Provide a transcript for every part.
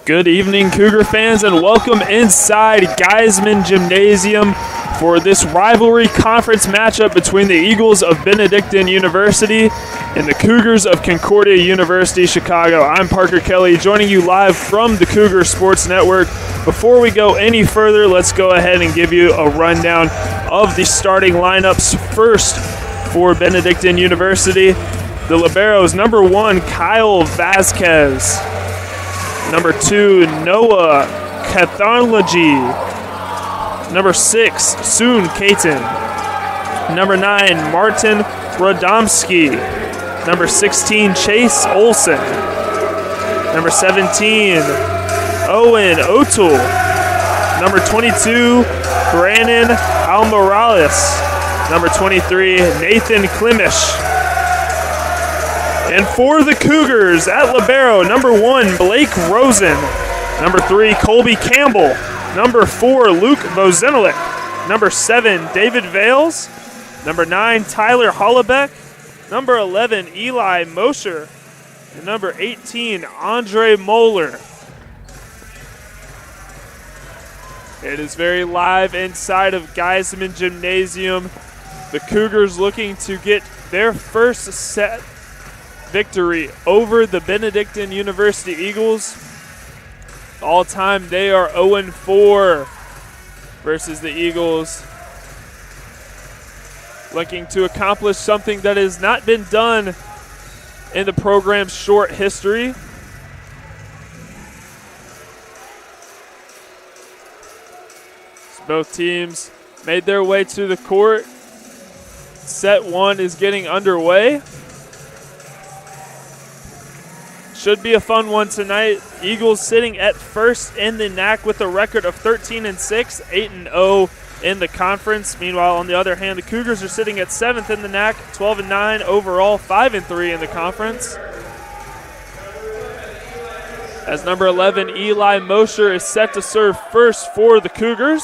Good evening, Cougar fans, and welcome inside Geisman Gymnasium for this rivalry conference matchup between the Eagles of Benedictine University and the Cougars of Concordia University, Chicago. I'm Parker Kelly, joining you live from the Cougar Sports Network. Before we go any further, let's go ahead and give you a rundown of the starting lineups. First, for Benedictine University, the liberos, number 1, Kyle Vasquez. Number 2, Noah Catharnology. Number 6, Soon Katen. Number 9, Martin Radomski. Number 16, Chase Olson. Number 17, Owen O'Toole. Number 22, Brandon Almorales. Number 23, Nathan Klimish. And for the Cougars at libero, number 1, Blake Rosen. Number 3, Colby Campbell. Number 4, Luke Vozenelik. Number 7, David Vales. Number 9, Tyler Hollebeck. Number 11, Eli Mosher. And number 18, Andre Moeller. It is very live inside of Geisman Gymnasium. The Cougars looking to get their first set victory over the Benedictine University Eagles. All time, they are 0-4 versus the Eagles. Looking to accomplish something that has not been done in the program's short history. Both teams made their way to the court. Set 1 is getting underway. Should be a fun one tonight. Eagles sitting at first in the NAC with a record of 13-6, 8-0 in the conference. Meanwhile, on the other hand, the Cougars are sitting at 7th in the NAC, 12-9 overall, 5-3 in the conference. As number 11, Eli Mosher is set to serve first for the Cougars.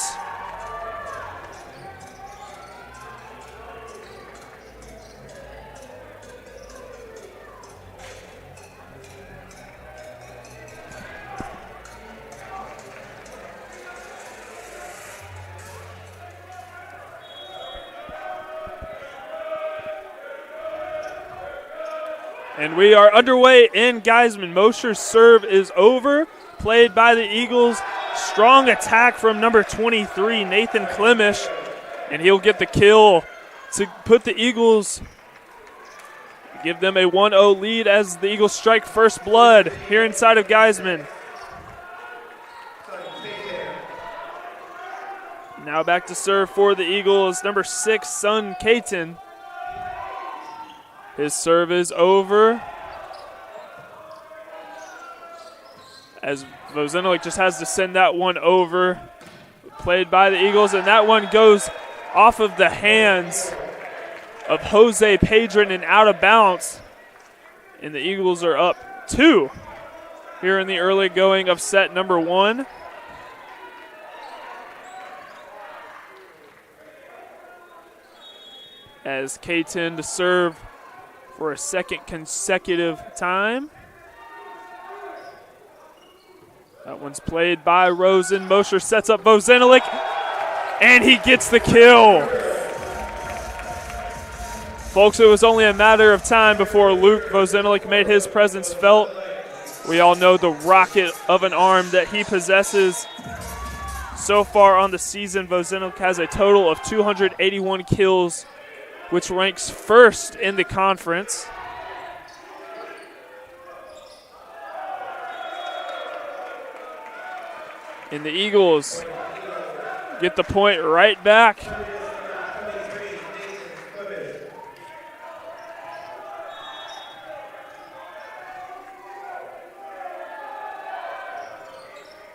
And we are underway in Geisman. Mosher's serve is over, played by the Eagles. Strong attack from number 23, Nathan Klimish, and he'll get the kill to put the Eagles, give them a 1-0 lead as the Eagles strike first blood here inside of Geisman. Now back to serve for the Eagles, number 6, Sun Katen. His serve is over as Vozenelik just has to send that one over. Played by the Eagles, and that one goes off of the hands of Jose Padron and out of bounds. And the Eagles are up 2 here in the early going of set number 1. As Katen to serve for a second consecutive time. That one's played by Rosen. Mosher sets up Vozenelik, and he gets the kill. Folks, it was only a matter of time before Luke Vozenelik made his presence felt. We all know the rocket of an arm that he possesses. So far on the season, Vozenelik has a total of 281 kills, which ranks first in the conference. And the Eagles get the point right back.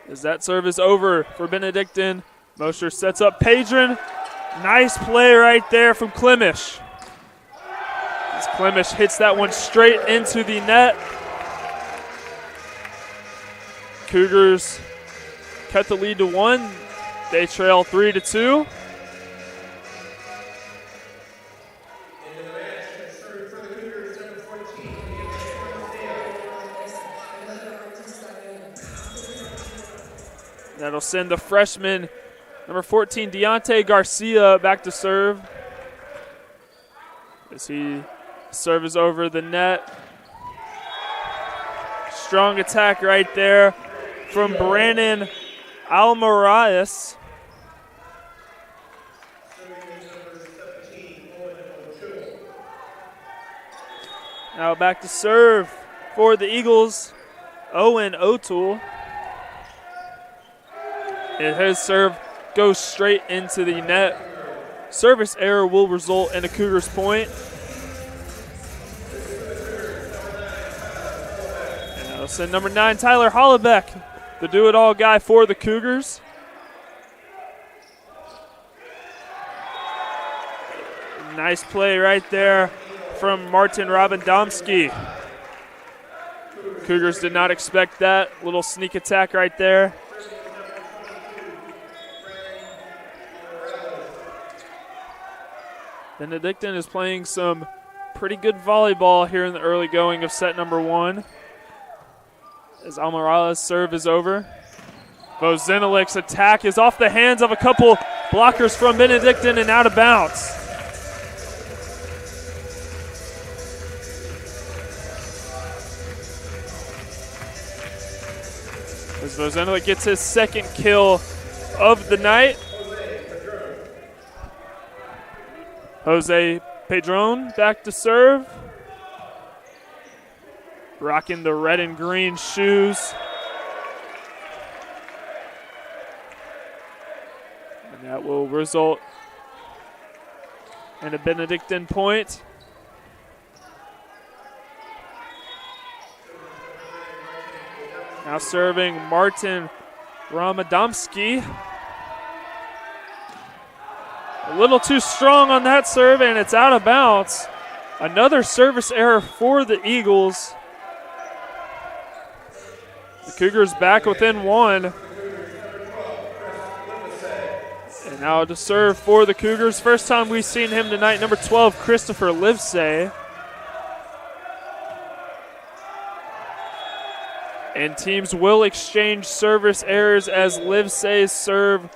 As that serve is over for Benedictine, Mosher sets up Padron. Nice play right there from Klimish. As Klimish hits that one straight into the net. Cougars cut the lead to 1. They trail 3-2. That'll send the freshman Number 14, Deontay Garcia back to serve. As he serves over the net. Strong attack right there from Brandon Almaraz. Now back to serve for the Eagles, Owen O'Toole. And his serve goes straight into the net. Service error will result in a Cougars point. And now send number 9, Tyler Hollebeck, the do-it-all guy for the Cougars. Nice play right there from Martin Rabandomski. Cougars did not expect that. Little sneak attack right there. Benedictine is playing some pretty good volleyball here in the early going of set number 1. As Almarala's serve is over. Vozenilik's attack is off the hands of a couple blockers from Benedictine and out of bounds. As Vozenilik gets his second kill of the night. Jose Pedron back to serve. Rocking the red and green shoes. And that will result in a Benedictine point. Now serving Martin Ramadomski. A little too strong on that serve, and it's out of bounds. Another service error for the Eagles. The Cougars back within 1. And now to serve for the Cougars. First time we've seen him tonight, number 12, Christopher Livesay. And teams will exchange service errors as Livesay's serve.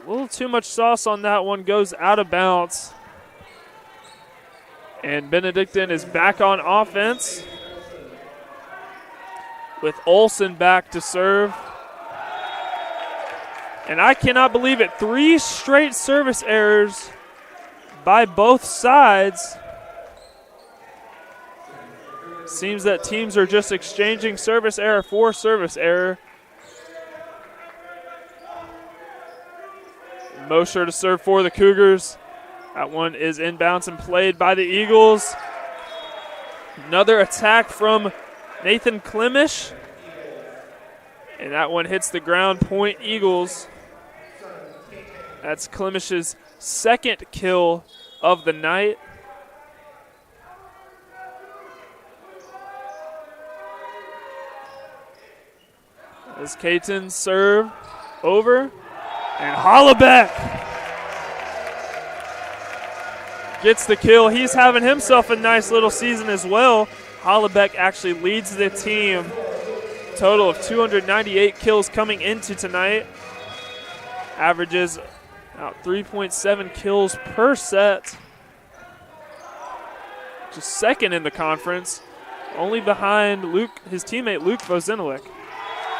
A little too much sauce on that one, goes out of bounds. And Benedictine is back on offense with Olsen back to serve. And I cannot believe it, 3 straight service errors by both sides. Seems that teams are just exchanging service error for service error. Mosher to serve for the Cougars. That one is inbounds and played by the Eagles. Another attack from Nathan Klimish. And that one hits the ground, point Eagles. That's Klimish's second kill of the night. As Caton serve over. And Hollebeck gets the kill. He's having himself a nice little season as well. Hollebeck actually leads the team. Total of 298 kills coming into tonight. Averages about 3.7 kills per set. Just second in the conference. Only behind his teammate Luke Vozenilik.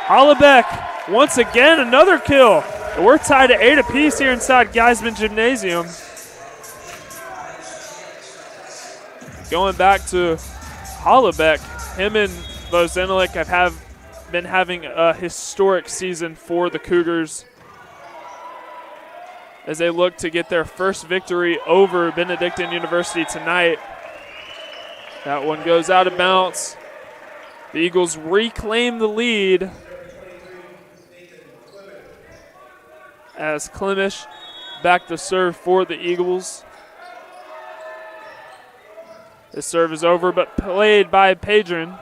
Hollebeck, once again, another kill. We're tied at 8 apiece here inside Geisman Gymnasium. Going back to Hollebeck, him and Vozenilik have been having a historic season for the Cougars as they look to get their first victory over Benedictine University tonight. That one goes out of bounds. The Eagles reclaim the lead as Klimish back to serve for the Eagles. This serve is over, but played by Pedron.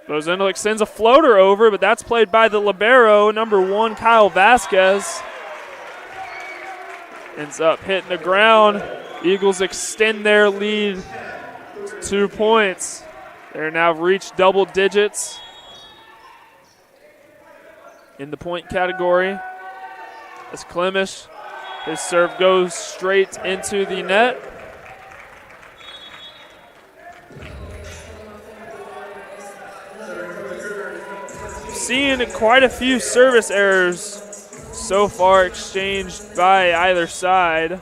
Vozenilik sends a floater over, but that's played by the libero, number 1, Kyle Vasquez. Ends up hitting the ground. Eagles extend their lead to 2 points. They're now reached double digits in the point category. As Klemish, his serve goes straight into the net. Seeing quite a few service errors so far exchanged by either side.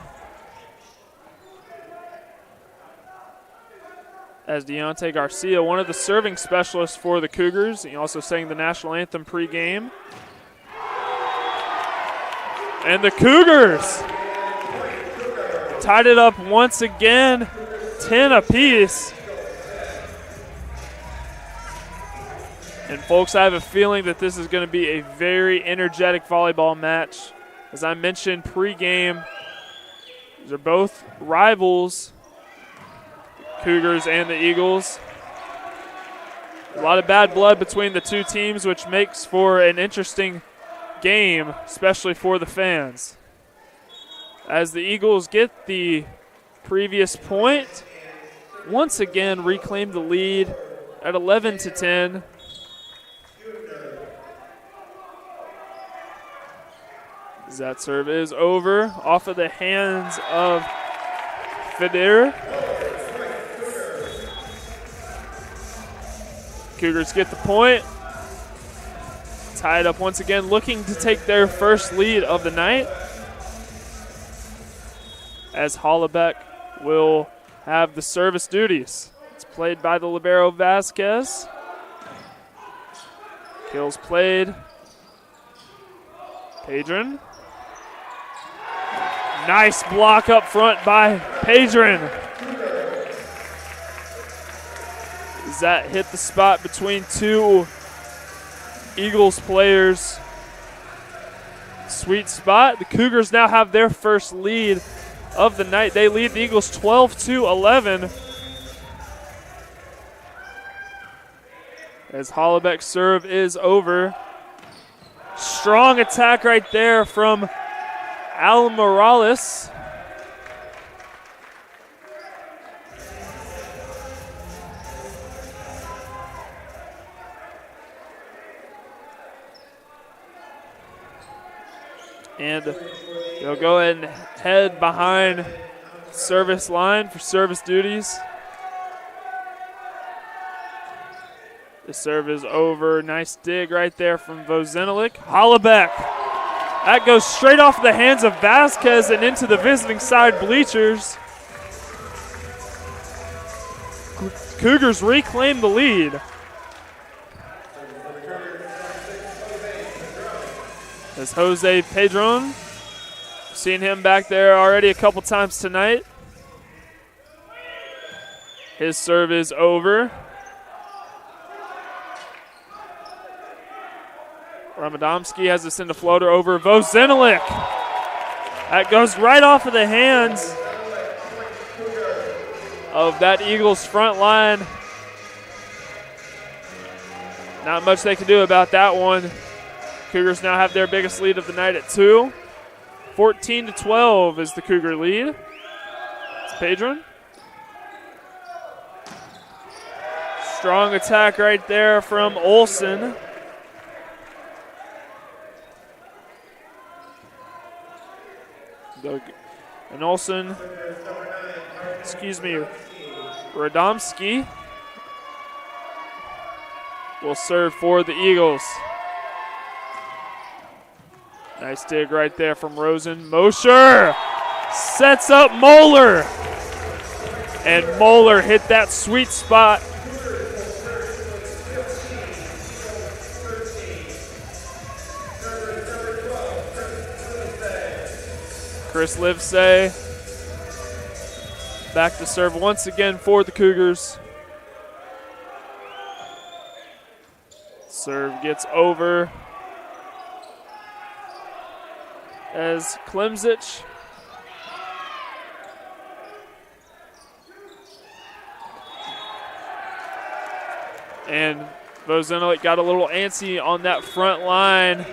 As Deontay Garcia, one of the serving specialists for the Cougars, he also sang the national anthem pregame. And the Cougars tied it up once again, 10 apiece. And folks, I have a feeling that this is going to be a very energetic volleyball match. As I mentioned pregame, these are both rivals, Cougars and the Eagles. A lot of bad blood between the two teams, which makes for an interesting game, especially for the fans. As the Eagles get the previous point, once again reclaim the lead at 11-10. That serve is over, off of the hands of Feder. Cougars get the point. Tied up once again, looking to take their first lead of the night. As Hollebeck will have the service duties. It's played by the libero Vasquez. Kills played. Padron. Nice block up front by Padron. That hit the spot between two Eagles players. Sweet spot. The Cougars now have their first lead of the night. They lead the Eagles 12-11. As Hollebeck's serve is over. Strong attack right there from Al Morales. And they'll go ahead and head behind service line for service duties. The serve is over. Nice dig right there from Vozenelik. Hollebeck. That goes straight off the hands of Vasquez and into the visiting side bleachers. Cougars reclaim the lead. As Jose Padron, seen him back there already a couple times tonight. His serve is over. Ramadomski has this into floater over Vozenelik. That goes right off of the hands of that Eagles front line. Not much they can do about that one. Cougars now have their biggest lead of the night at 2. 14-12 is the Cougar lead. It's Padron. Strong attack right there from Olsen. And Olsen, Radomski will serve for the Eagles. Nice dig right there from Rosen. Mosher sets up Moeller. And Moeller hit that sweet spot. Chris Livesay back to serve once again for the Cougars. Serve gets over as Klemzich and Vozenelik got a little antsy on that front line.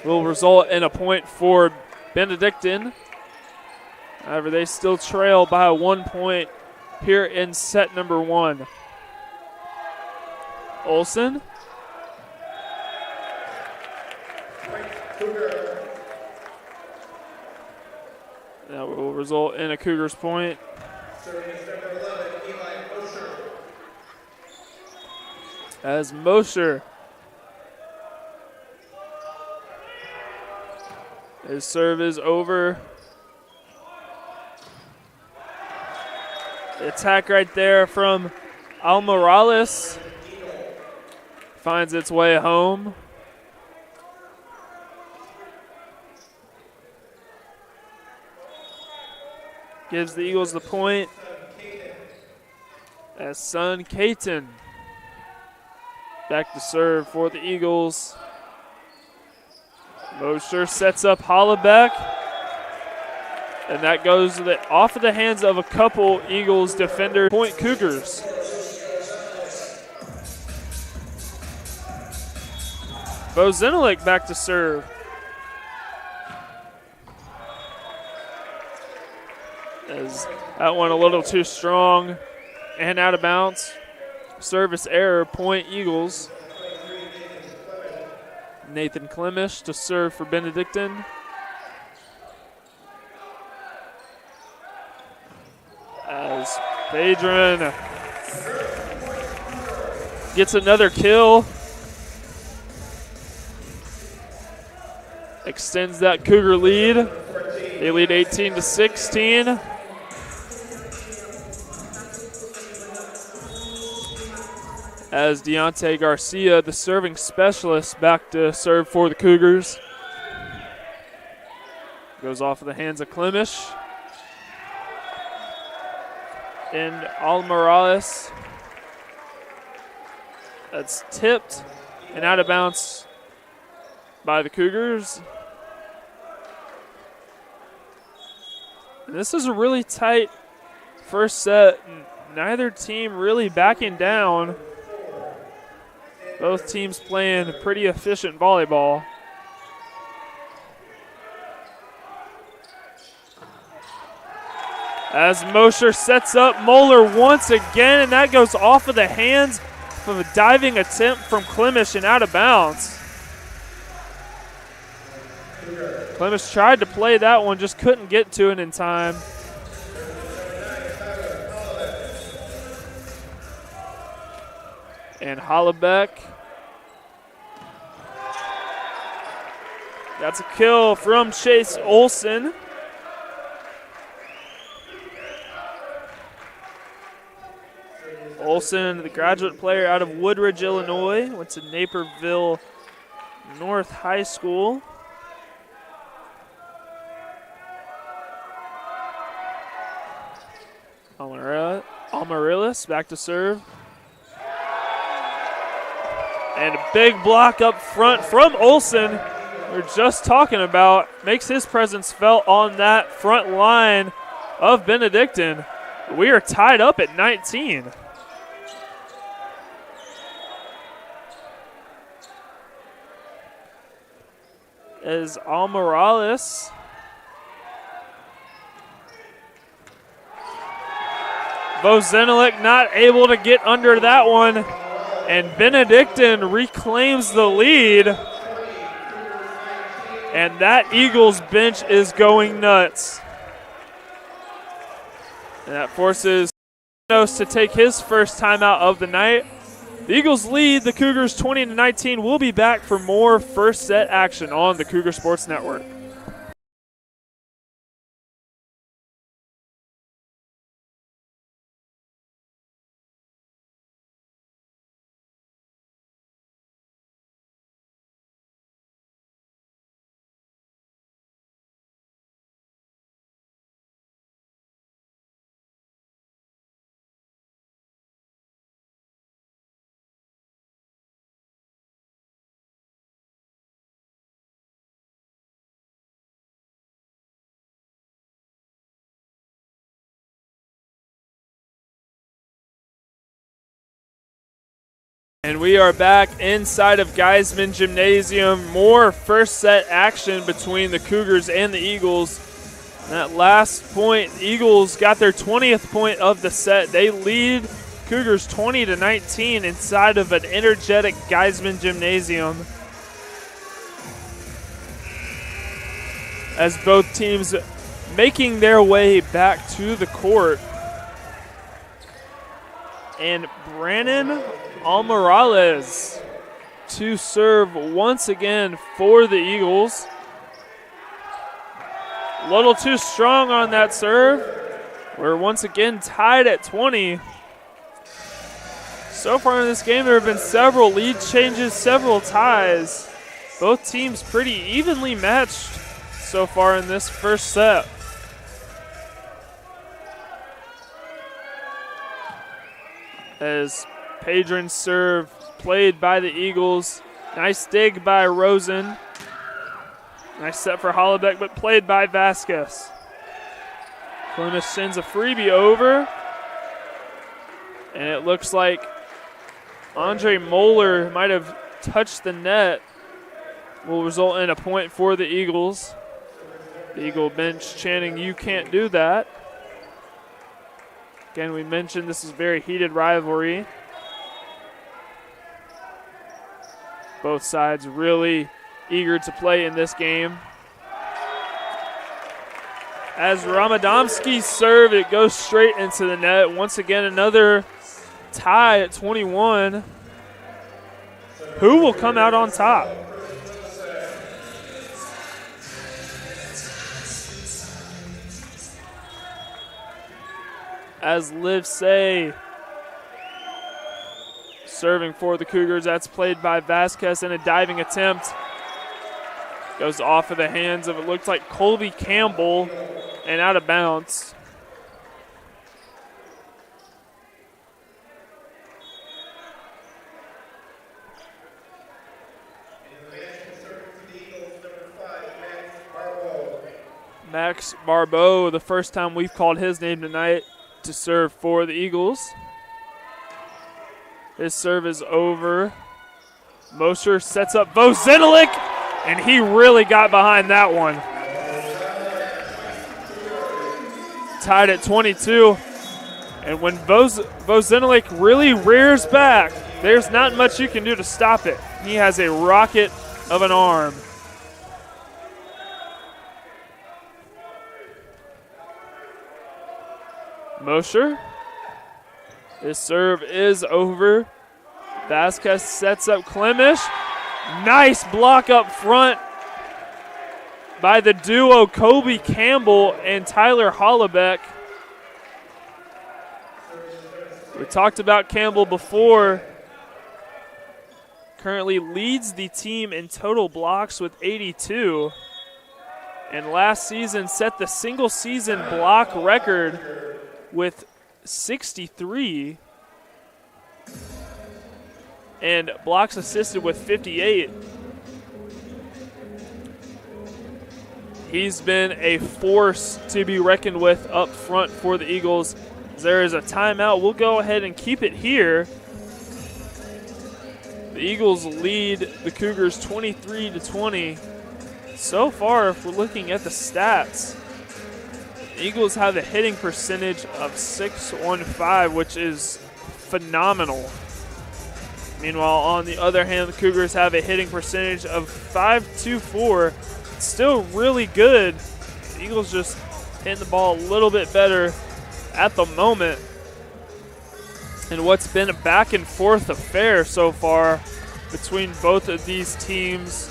Will result in a point for Benedictine. However, they still trail by 1 point here in set number 1. Olsen. That will result in a Cougars point. As Mosher, his serve is over. The attack right there from Almorales finds its way home. Gives the Eagles the point. As Son Caton back to serve for the Eagles. Mosher sets up Hollebeck. And that goes off of the hands of a couple Eagles defender. Point Cougars. Bozenilik back to serve. As that one a little too strong and out of bounds. Service error, point Eagles. Nathan Klemish to serve for Benedictine. As Badron gets another kill. Extends that Cougar lead. They lead 18-16. As Deontay Garcia, the serving specialist, back to serve for the Cougars. Goes off of the hands of Klemish. And Almorales. That's tipped and out of bounds by the Cougars. And this is a really tight first set. Neither team really backing down. Both teams playing pretty efficient volleyball. As Mosher sets up Moeller once again, and that goes off of the hands of a diving attempt from Klemish and out of bounds. Klemish tried to play that one, just couldn't get to it in time. And Hollebeck. That's a kill from Chase Olson. Olson, the graduate player out of Woodridge, Illinois, went to Naperville North High School. Almarilis back to serve. And a big block up front from Olson. We're just talking about, makes his presence felt on that front line of Benedictine. We are tied up at 19. As Almorales Bozenilik not able to get under that one, and Benedictine reclaims the lead. And that Eagles bench is going nuts. And that forces to take his first timeout of the night. The Eagles lead the Cougars 20-19. We'll be back for more first set action on the Cougar Sports Network. And we are back inside of Geisman Gymnasium. More first set action between the Cougars and the Eagles. That last point, Eagles got their 20th point of the set. They lead Cougars 20-19 inside of an energetic Geisman Gymnasium. As both teams making their way back to the court. And Brandon Almorales to serve once again for the Eagles. A little too strong on that serve. We're once again tied at 20. So far in this game, there have been several lead changes, several ties. Both teams pretty evenly matched so far in this first set. As Padron's serve played by the Eagles. Nice dig by Rosen. Nice set for Hollebeck, but played by Vasquez. Columbus sends a freebie over. And it looks like Andre Moeller might have touched the net. Will result in a point for the Eagles. The Eagle bench chanting, "You can't do that." Again, we mentioned this is a very heated rivalry. Both sides really eager to play in this game. As Ramadomski's serve, it goes straight into the net. Once again, another tie at 21. Who will come out on top? As Livesay serving for the Cougars. That's played by Vasquez in a diving attempt. Goes off of the hands of, it looks like Colby Campbell, and out of bounds. Max Barbeau, the first time we've called his name tonight, to serve for the Eagles. His serve is over. Mosher sets up Vozinalik, and he really got behind that one. Tied at 22. And when Vozinalik really rears back, there's not much you can do to stop it. He has a rocket of an arm. Mosher. His serve is over. Vasquez sets up Klimish. Nice block up front by the duo Colby Campbell and Tyler Hollebeck. We talked about Campbell before. Currently leads the team in total blocks with 82. And last season set the single season block record with 63. And blocks assisted with 58. He's been a force to be reckoned with up front for the Eagles. There is a timeout. We'll go ahead and keep it here. The Eagles lead the Cougars 23-20. So far, if we're looking at the stats, the Eagles have a hitting percentage of .615, which is phenomenal. Meanwhile, on the other hand, the Cougars have a hitting percentage of .524. It's still really good. The Eagles just hitting the ball a little bit better at the moment. And what's been a back and forth affair so far between both of these teams.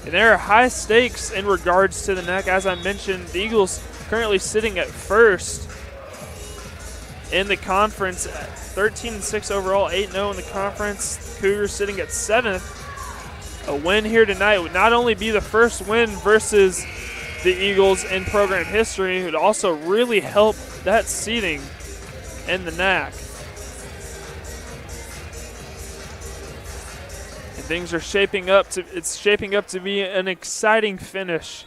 And there are high stakes in regards to the NEC. As I mentioned, the Eagles currently sitting at first in the conference, 13-6 overall, 8-0 in the conference. The Cougars sitting at 7th. A win here tonight would not only be the first win versus the Eagles in program history, it would also really help that seeding in the NAC. And things are shaping up to be an exciting finish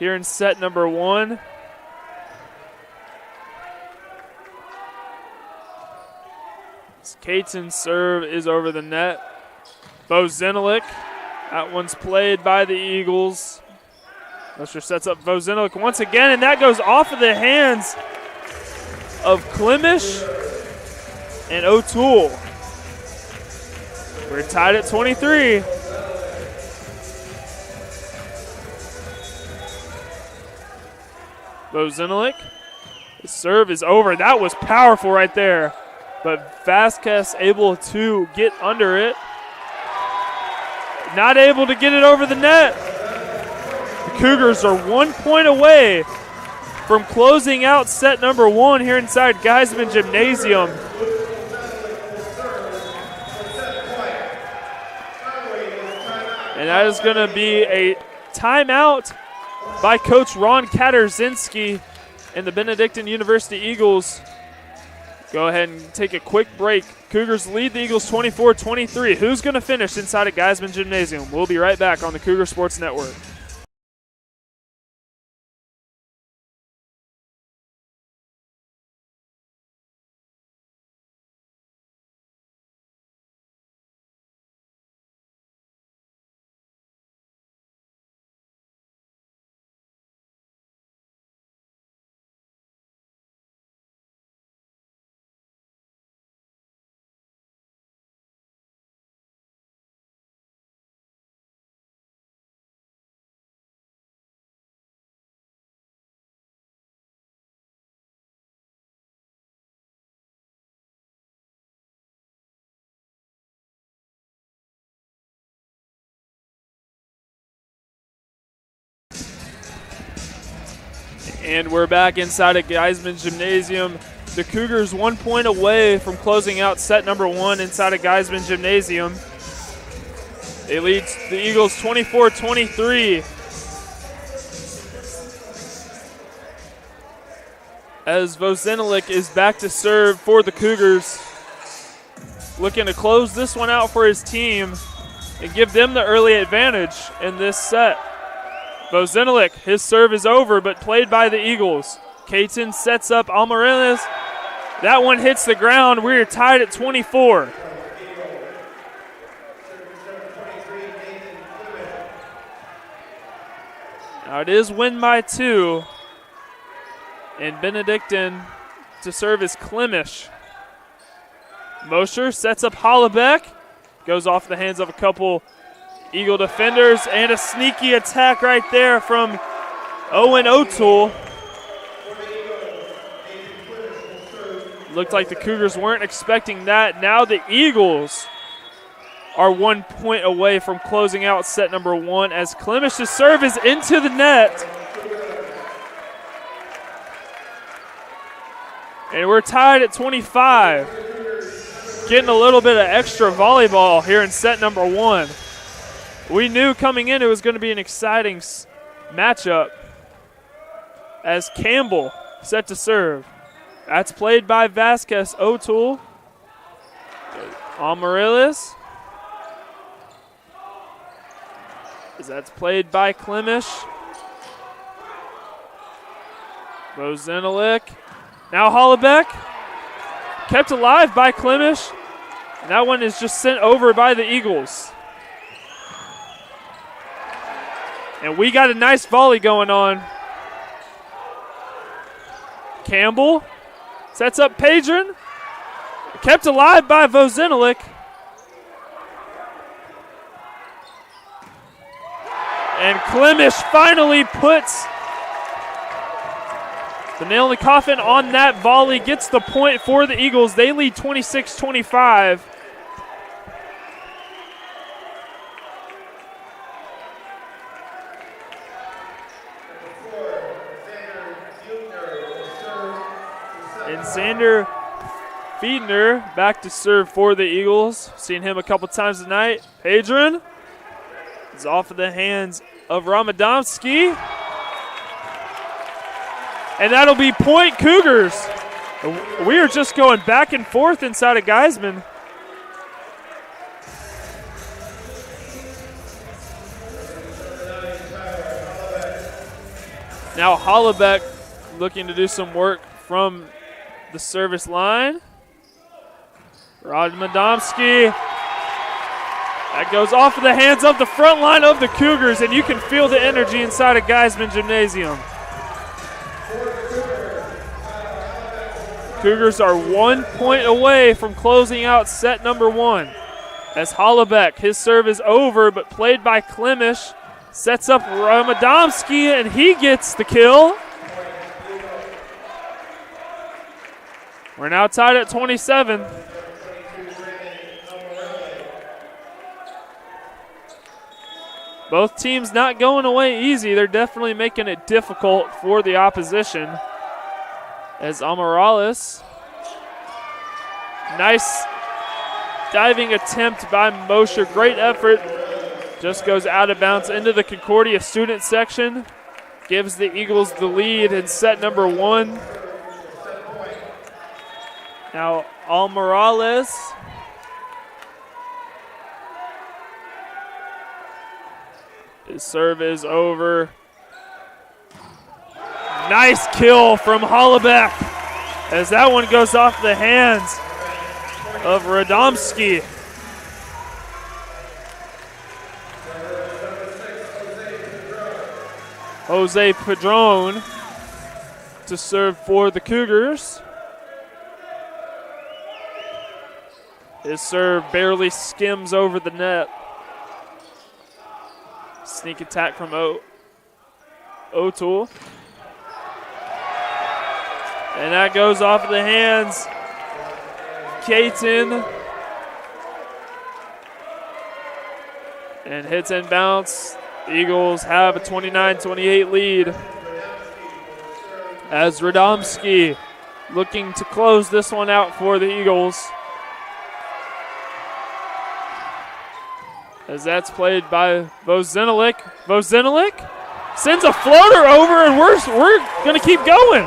here in set number 1. Caton's serve is over the net. Vozinalik. That one's played by the Eagles. Mosher sets up Vozinalik once again, and that goes off of the hands of Klimish and O'Toole. We're tied at 23. Vozinilik. His serve is over. That was powerful right there. But Vasquez able to get under it. Not able to get it over the net. The Cougars are 1 point away from closing out set number 1 here inside Geisman Gymnasium. And that is going to be a timeout by Coach Ron Katarzinski and the Benedictine University Eagles. Go ahead and take a quick break. Cougars lead the Eagles 24-23. Who's going to finish inside of Geisman Gymnasium? We'll be right back on the Cougar Sports Network. And we're back inside of Geisman Gymnasium. The Cougars 1 point away from closing out set number 1 inside of Geisman Gymnasium. They lead the Eagles 24-23. As Vozinilik is back to serve for the Cougars. Looking to close this one out for his team and give them the early advantage in this set. Vozinilik, his serve is over, but played by the Eagles. Caton sets up Almareles. That one hits the ground. We're tied at 24. Now it is win by 2. And Benedictine to serve is Klimish. Mosher sets up Hollebeck. Goes off the hands of a couple Eagle defenders, and a sneaky attack right there from Owen O'Toole. Looked like the Cougars weren't expecting that. Now the Eagles are 1 point away from closing out set number 1 as Klimish's serve is into the net. And we're tied at 25. Getting a little bit of extra volleyball here in set number 1. We knew coming in it was going to be an exciting matchup as Campbell set to serve. That's played by Vasquez O'Toole. Almareles. That's played by Klimish. Vozinilik. Now Hollebeck. Kept alive by Klimish. And that one is just sent over by the Eagles. And we got a nice volley going on. Campbell sets up Padron. Kept alive by Vozinilik. And Klimish finally puts the nail in the coffin on that volley. Gets the point for the Eagles. They lead 26-25. And Xander Fiedner back to serve for the Eagles. Seen him a couple times tonight. Padron is off of the hands of Ramadomski. And that'll be point Cougars. We are just going back and forth inside of Geisman. Now Hollebeck looking to do some work from the service line. Ramadomski. That goes off of the hands of the front line of the Cougars, and you can feel the energy inside of Geisman Gymnasium. Cougars are 1 point away from closing out set number 1. As Hollebeck, his serve is over, but played by Klimish, sets up Ramadomski, and he gets the kill. We're now tied at 27. Both teams not going away easy. They're definitely making it difficult for the opposition. As Amarales, nice diving attempt by Mosher. Great effort. Just goes out of bounds into the Concordia student section. Gives the Eagles the lead in set number 1. Now Amarales. His serve is over. Nice kill from Hollebeck as that one goes off the hands of Radomski. Jose Padron to serve for the Cougars. His serve barely skims over the net. Sneak attack from O'Toole. And that goes off the hands. Caton. And hits and bounce. The Eagles have a 29-28 lead. As Radomski looking to close this one out for the Eagles. As that's played by Vozinilik. Vozinilik sends a floater over, and we're going to keep going.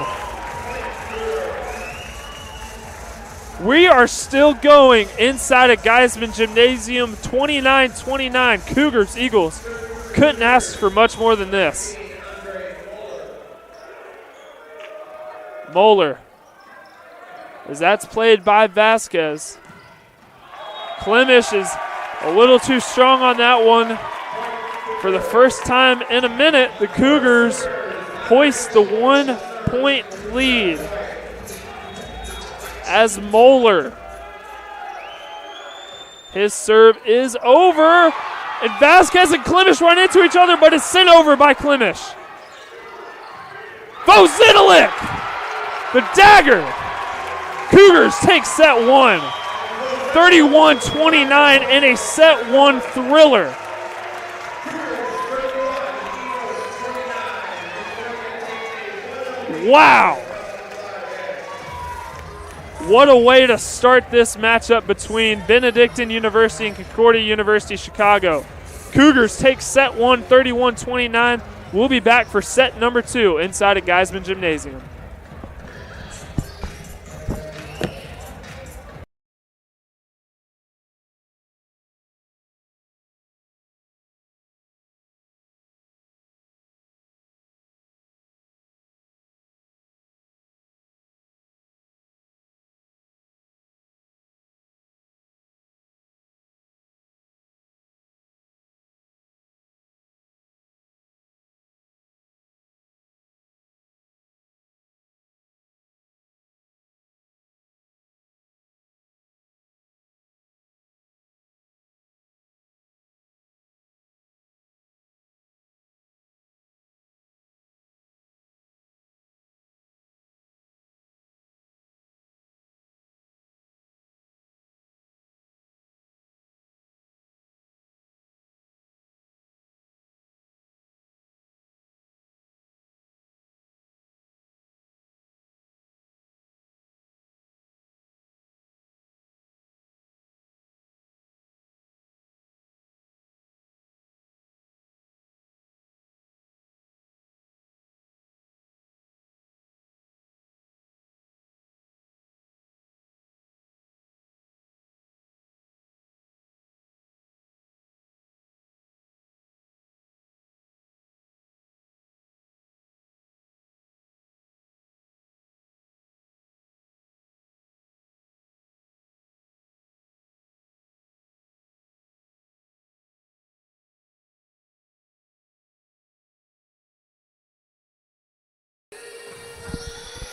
We are still going inside of Geisman Gymnasium, 29-29. Cougars, Eagles. Couldn't ask for much more than this. Moeller. As that's played by Vasquez. Klimisch is a little too strong on that one. For the first time in a minute, the Cougars hoist the 1-point lead. As Moeller, his serve is over, and Vasquez and Klimisch run into each other, but it's sent over by Klimisch. Vozinilik, the dagger. Cougars take set 1, 31-29 in a set 1 thriller. Wow. What a way to start this matchup between Benedictine University and Concordia University Chicago. Cougars take set 1, 31-29. We'll be back for set number 2 inside of Geisman Gymnasium.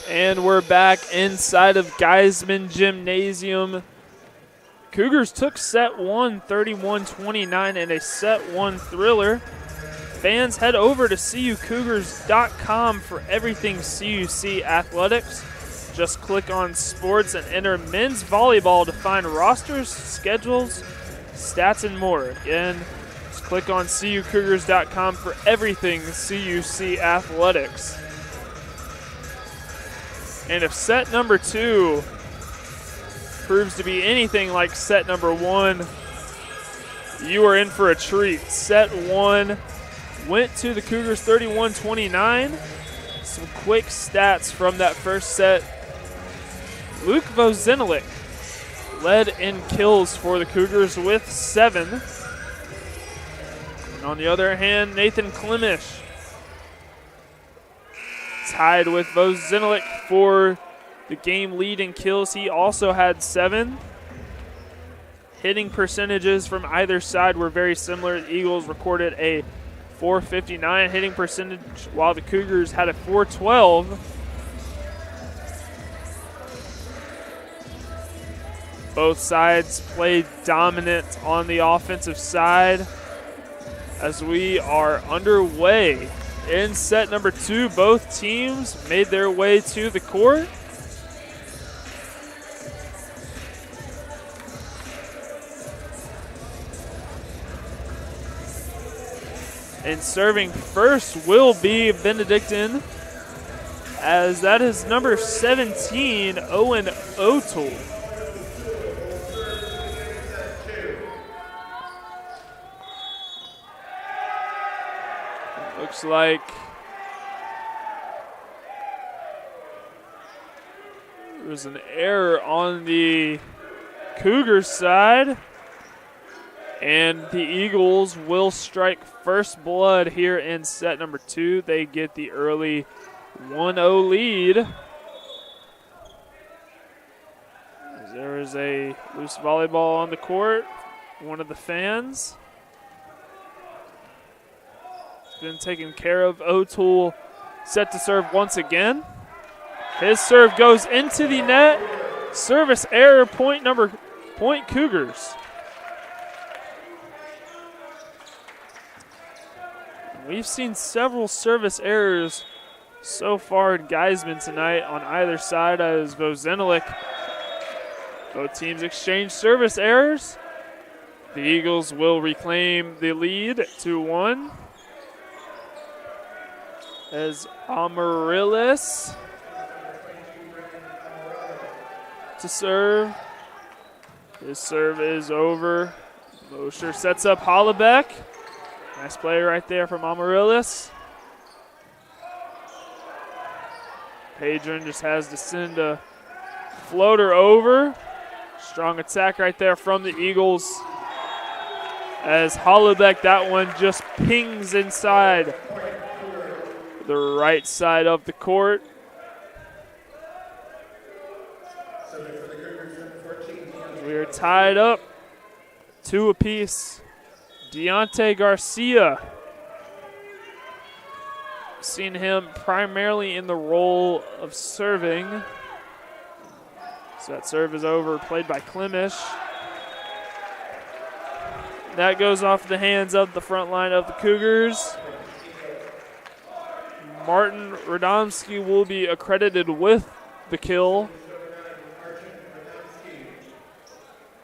And we're back inside of Geisman Gymnasium. Cougars took set 1, 31-29 in a set 1 thriller. Fans, head over to CUCougars.com for everything CUC athletics. Just click on sports and enter men's volleyball to find rosters, schedules, stats, and more. Again, just click on CUCougars.com for everything CUC athletics. And if set number 2 proves to be anything like set number 1, you are in for a treat. Set 1 went to the Cougars 31-29. Some quick stats from that first set. Luke Vozinilik led in kills for the Cougars with 7. And on the other hand, Nathan Klimish tied with Vozinilik for the game lead in kills. He also had 7. Hitting percentages from either side were very similar. The Eagles recorded a .459 hitting percentage, while the Cougars had a .412. Both sides played dominant on the offensive side. As we are underway in set number 2, both teams made their way to the court. And serving first will be Benedictine, as that is number 17, Owen O'Toole. Looks like there's an error on the Cougars side. And the Eagles will strike first blood here in set number 2. They get the early 1-0 lead. There is a loose volleyball on the court. One of the fans. It's been taken care of. O'Toole set to serve once again. His serve goes into the net. Service error, point Cougars. We've seen several service errors so far in Geisman tonight on either side as Vozinilik. Both teams exchange service errors. The Eagles will reclaim the lead 2-1. As Amaryllis to serve. His serve is over. Mosher sets up Hollebeck. Nice play right there from Amaryllis. Padron just has to send a floater over. Strong attack right there from the Eagles. As Hollebeck, that one just pings inside the right side of the court. We are tied up 2 apiece. Deontay Garcia. Seen him primarily in the role of serving. So that serve is over, played by Klimish. That goes off the hands of the front line of the Cougars. Martin Radomski will be accredited with the kill.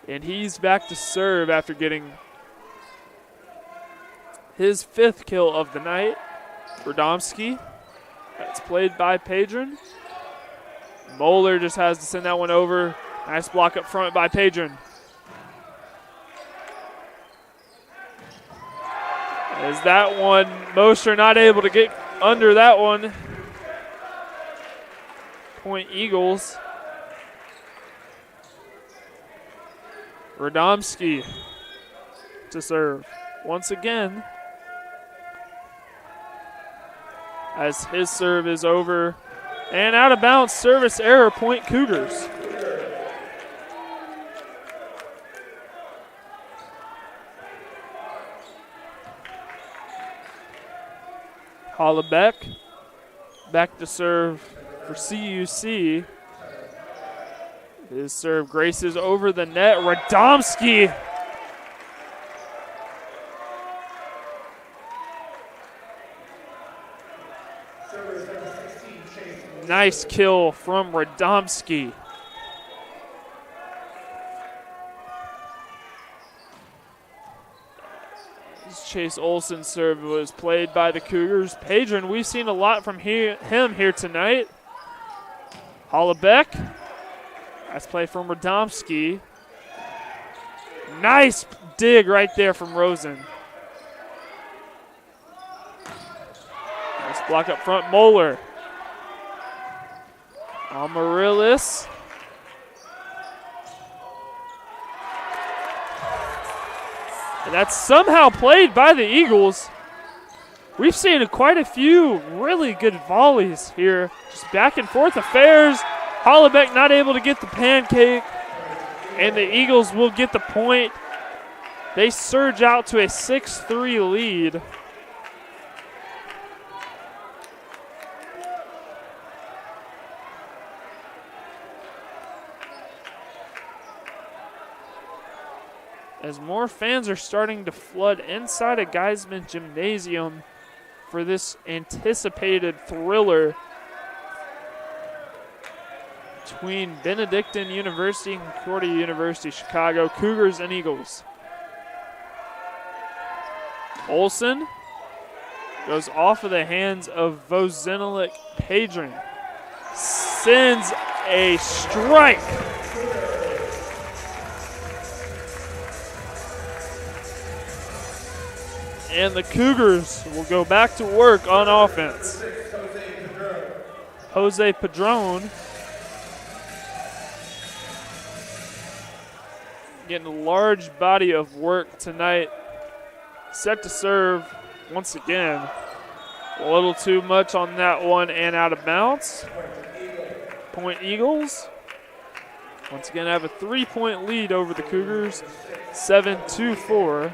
And he's back to serve after getting his 5th kill of the night. Radomski. That's played by Padron. Moeller just has to send that one over. Nice block up front by Padron. As that one, Mosher not able to get under that one. Point Eagles. Radomski to serve once again. As his serve is over and out of bounds, service error, point Cougars. Hollebeck back to serve for CUC. His serve graces over the net. Radomski. Nice kill from Radomski. Chase Olsen's serve was played by the Cougars. Padron, we've seen a lot from him here tonight. Hollebeck. Nice play from Radomski. Nice dig right there from Rosen. Nice block up front, Moeller. Amaryllis. And that's somehow played by the Eagles. We've seen quite a few really good volleys here. Just back and forth affairs. Hollebeck not able to get the pancake. And the Eagles will get the point. They surge out to a 6-3 lead. As more fans are starting to flood inside a Geisman Gymnasium for this anticipated thriller between Benedictine University and Concordia University, Chicago, Cougars and Eagles. Olsen goes off of the hands of Vozinilik Padron. Sends a strike. And the Cougars will go back to work on offense. Jose Padron getting a large body of work tonight. Set to serve once again. A little too much on that one and out of bounds. Point Eagles. Once again have a 3-point lead over the Cougars. 7-4.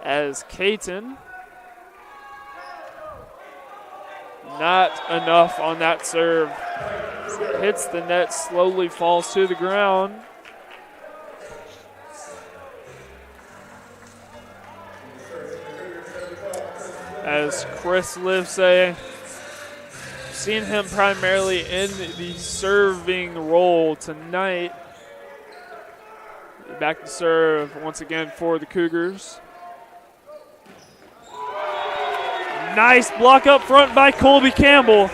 As Caton, not enough on that serve. Hits the net, slowly falls to the ground. As Chris Livesay, seen him primarily in the serving role tonight. Back to serve once again for the Cougars. Nice block up front by Colby Campbell.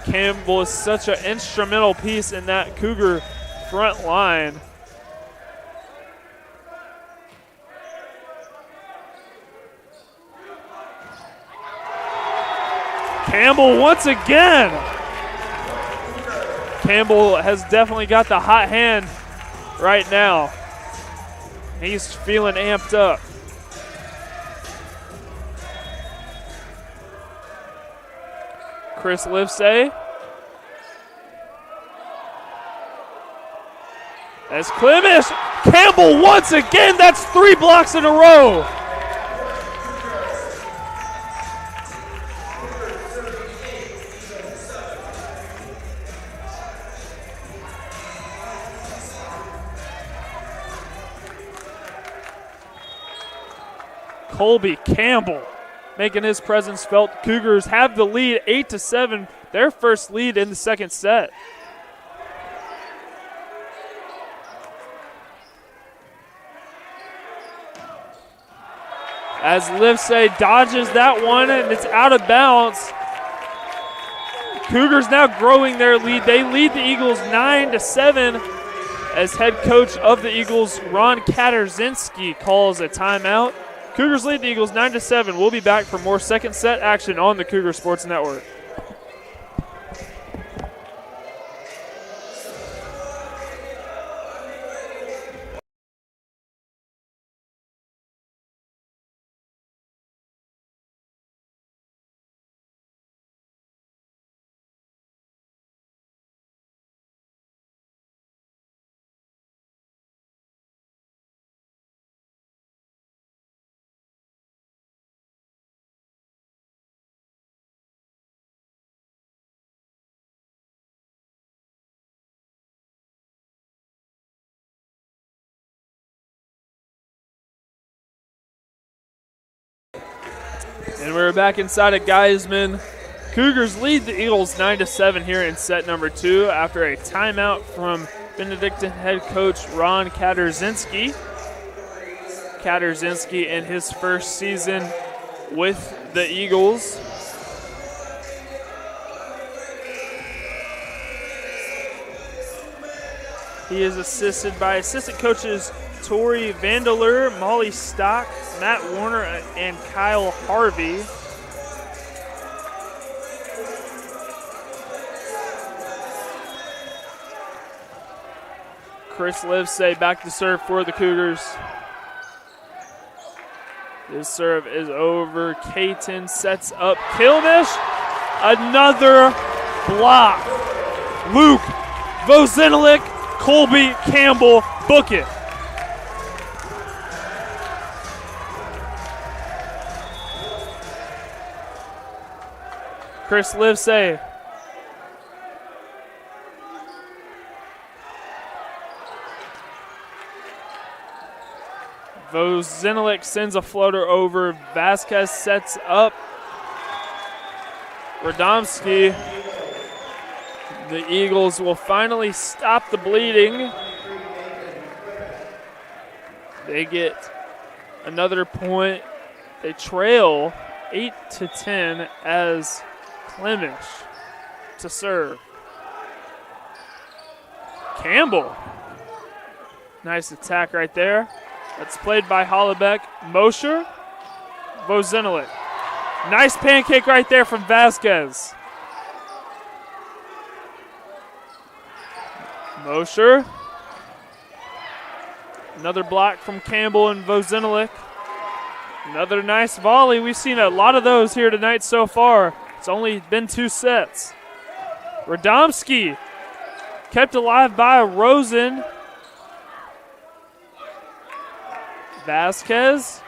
Campbell is such an instrumental piece in that Cougar front line. Campbell once again. Campbell has definitely got the hot hand right now. He's feeling amped up. Chris Livesay. As Clemish. Campbell once again. That's 3 blocks in a row. Colby Campbell making his presence felt. Cougars have the lead 8-7, their first lead in the second set. As Livesay dodges that one and it's out of bounds. Cougars now growing their lead. They lead the Eagles 9-7 as head coach of the Eagles, Ron Katarzinski, calls a timeout. Cougars lead the Eagles 9-7. We'll be back for more second set action on the Cougar Sports Network. And we're back inside of Geisman. Cougars lead the Eagles 9-7 here in set number 2 after a timeout from Benedictine head coach Ron Katarzinski. Katarzinski in his first season with the Eagles. He is assisted by assistant coaches Tori Vandeler, Molly Stock, Matt Warner, and Kyle Harvey. Chris Livesay back to serve for the Cougars. This serve is over. Caton sets up Kilmish. Another block. Luke Vozinilik, Colby Campbell, book it. Chris Livesay. Vozinilik sends a floater over. Vasquez sets up Radomski. The Eagles will finally stop the bleeding. They get another point. They trail 8-10 as Clemish to serve. Campbell. Nice attack right there. That's played by Hollebeck. Mosher. Vozinilik. Nice pancake right there from Vasquez. Mosher. Another block from Campbell and Vozinilik. Another nice volley. We've seen a lot of those here tonight so far. It's only been 2 sets. Radomski kept alive by Rosen. Vasquez.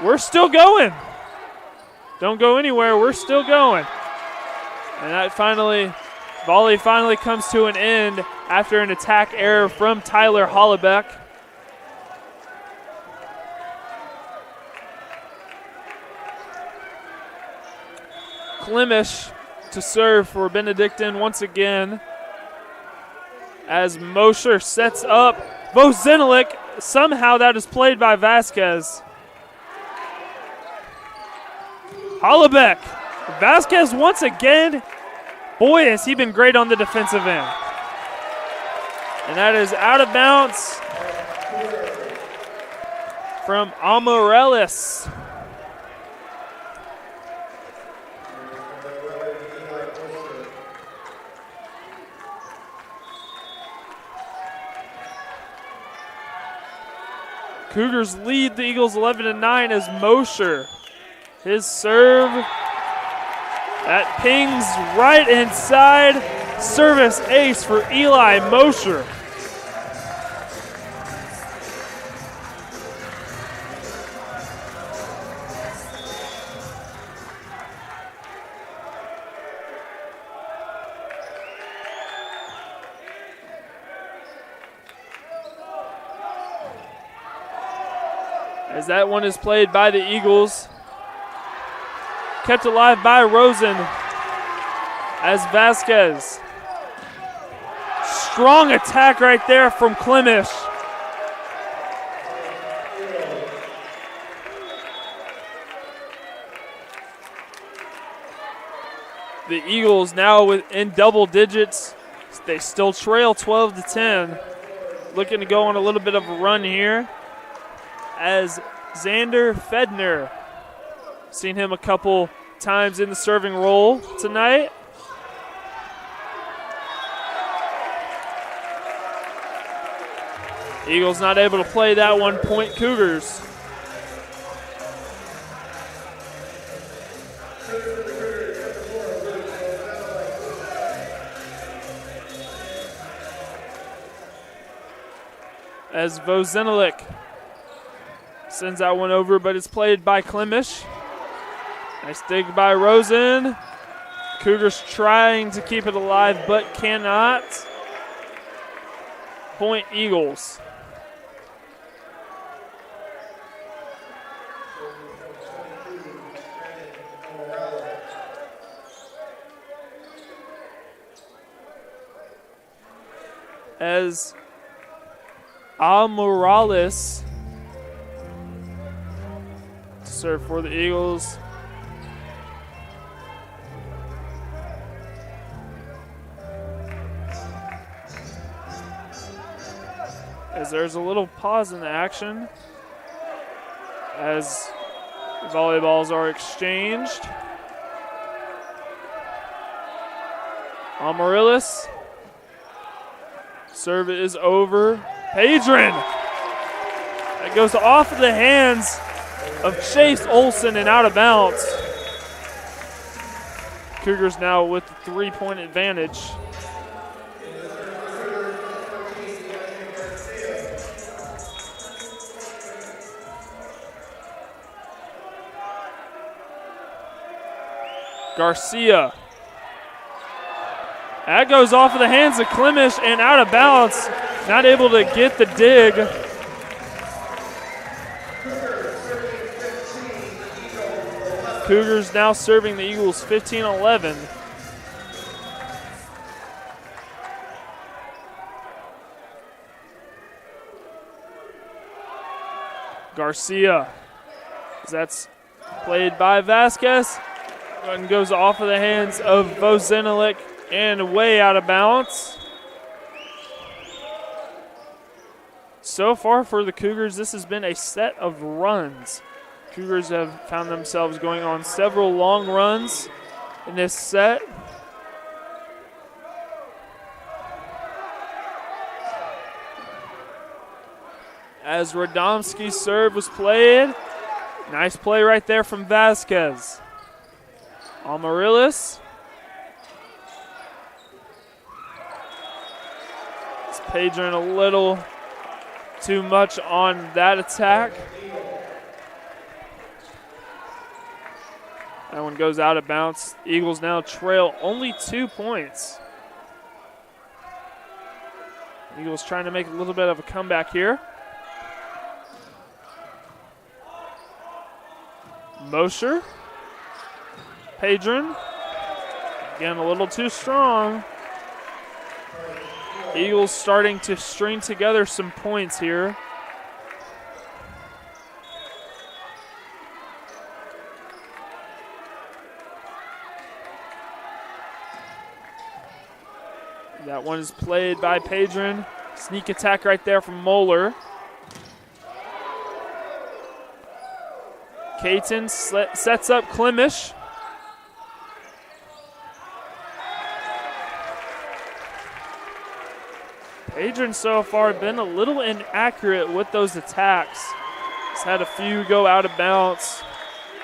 We're still going. Don't go anywhere. We're still going. And that volley finally comes to an end after an attack error from Tyler Hollebeck. Clemish to serve for Benedictine once again as Mosher sets up Vozinilik. Somehow that is played by Vasquez. Hollebeck. Vasquez once again. Boy, has he been great on the defensive end. And that is out of bounds from Amorelis. Cougars lead the Eagles 11-9 as Mosher. His serve, that pings right inside. Service ace for Eli Mosher. As that one is played by the Eagles. Kept alive by Rosen as Vasquez. Strong attack right there from Clemish. The Eagles now in double digits. They still trail 12-10. Looking to go on a little bit of a run here as Xander Fedner. Seen him a couple times in the serving role tonight. Eagles not able to play that one. Point Cougars. As Vozinilik sends that one over, but it's played by Clemish. Nice dig by Rosen. Cougars trying to keep it alive, but cannot. Point Eagles. as Morales to serve for the Eagles. As there's a little pause in the action as volleyballs are exchanged. Amaryllis. Serve is over. Hadrian. That goes off of the hands of Chase Olson and out of bounds. Cougars now with the 3-point advantage. Garcia. That goes off of the hands of Klimish and out of bounds. Not able to get the dig. Cougars now serving the Eagles 15-11. Garcia. That's played by Vasquez. And goes off of the hands of Vozenelik and way out of bounds. So far for the Cougars, this has been a set of runs. Cougars have found themselves going on several long runs in this set. As Radomski's serve was played. Nice play right there from Vasquez. Amaryllis. It's Padron a little too much on that attack. That one goes out of bounds. Eagles now trail only 2 points. Eagles trying to make a little bit of a comeback here. Mosher. Padron. Again, a little too strong. Eagles starting to string together some points here. That one is played by Padron. Sneak attack right there from Moeller. Caton sets up Klimish. Padron so far been a little inaccurate with those attacks. He's had a few go out of bounds.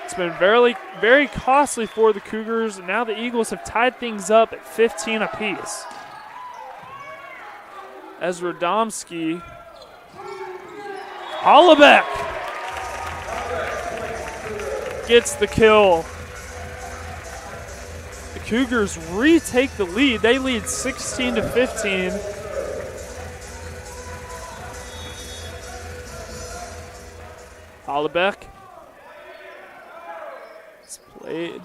It's been very, very costly for the Cougars. And now the Eagles have tied things up at 15 apiece. As Radomski. Hollabeck gets the kill. The Cougars retake the lead. They lead 16-15. Hollabeck. It's played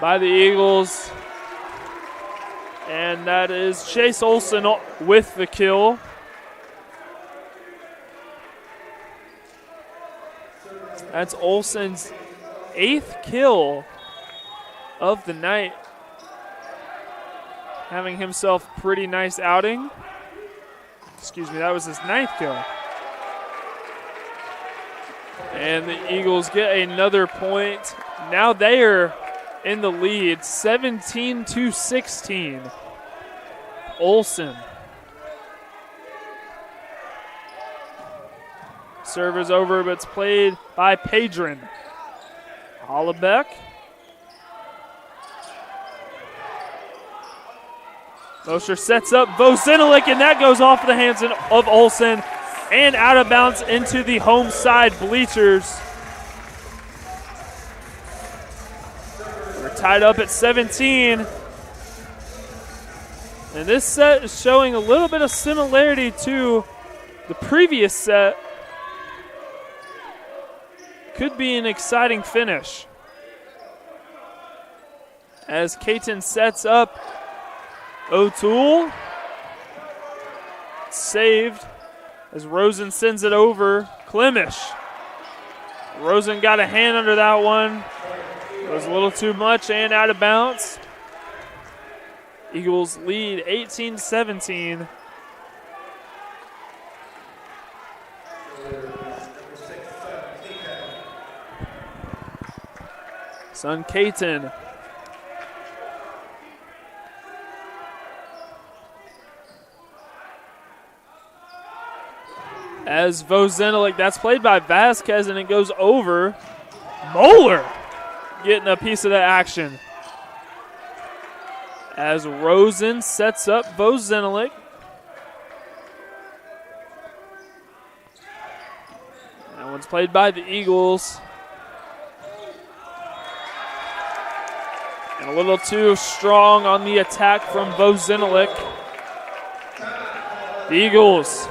by the Eagles. And that is Chase Olson with the kill. That's Olson's 8th kill of the night. Having himself a pretty nice outing. Excuse me, that was his 9th kill. And the Eagles get another point. Now they are in the lead, 17-16. Olson. Serve is over, but it's played by Padron. Hollabeck. Mosher sets up Vozenelik, and that goes off the hands of Olson and out of bounds into the home side bleachers. We're tied up at 17. And this set is showing a little bit of similarity to the previous set. Could be an exciting finish. As Caton sets up O'Toole. It's saved as Rosen sends it over. Klimish. Rosen got a hand under that one. It was a little too much and out of bounds. Eagles lead 18-17. Son Caton. As Vozenelik, that's played by Vasquez, and it goes over. Moeller getting a piece of the action. As Rosen sets up Vozenelik. That one's played by the Eagles. And a little too strong on the attack from Vozenelik. The Eagles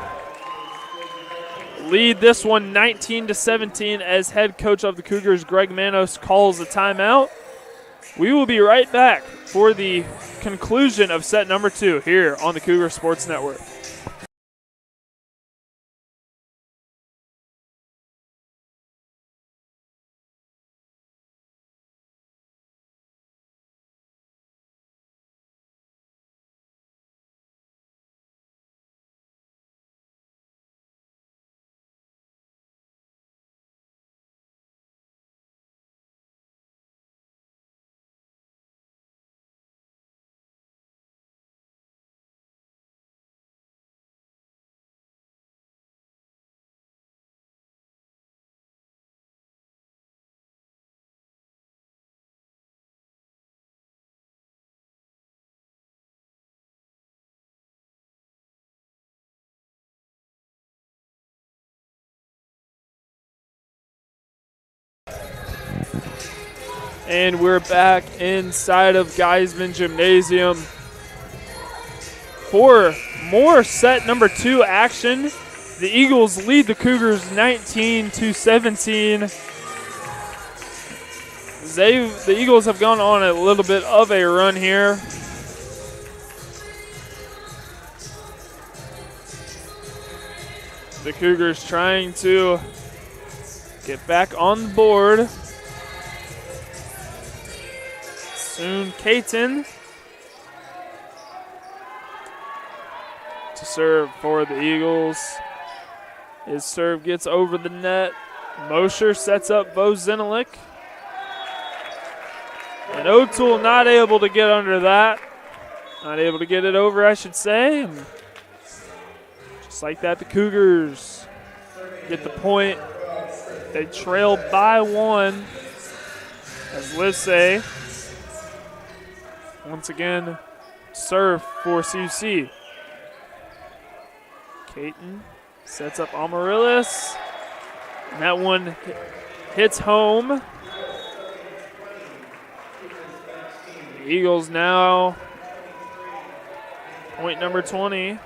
lead this one 19-17 as head coach of the Cougars, Greg Manos, calls a timeout. We will be right back for the conclusion of set number 2 here on the Cougar Sports Network. And we're back inside of Geisman Gymnasium for more set number 2 action. The Eagles lead the Cougars 19-17. The Eagles have gone on a little bit of a run here. The Cougars trying to get back on the board. Soon Caton to serve for the Eagles. His serve gets over the net. Mosher sets up Vozenelik. And O'Toole not able to get under that. Not able to get it over, I should say. And just like that, the Cougars get the point. They trail by 1 as Livesey once again serve for CUC. Caton sets up Amaryllis. And that one hits home. The Eagles now point number 20.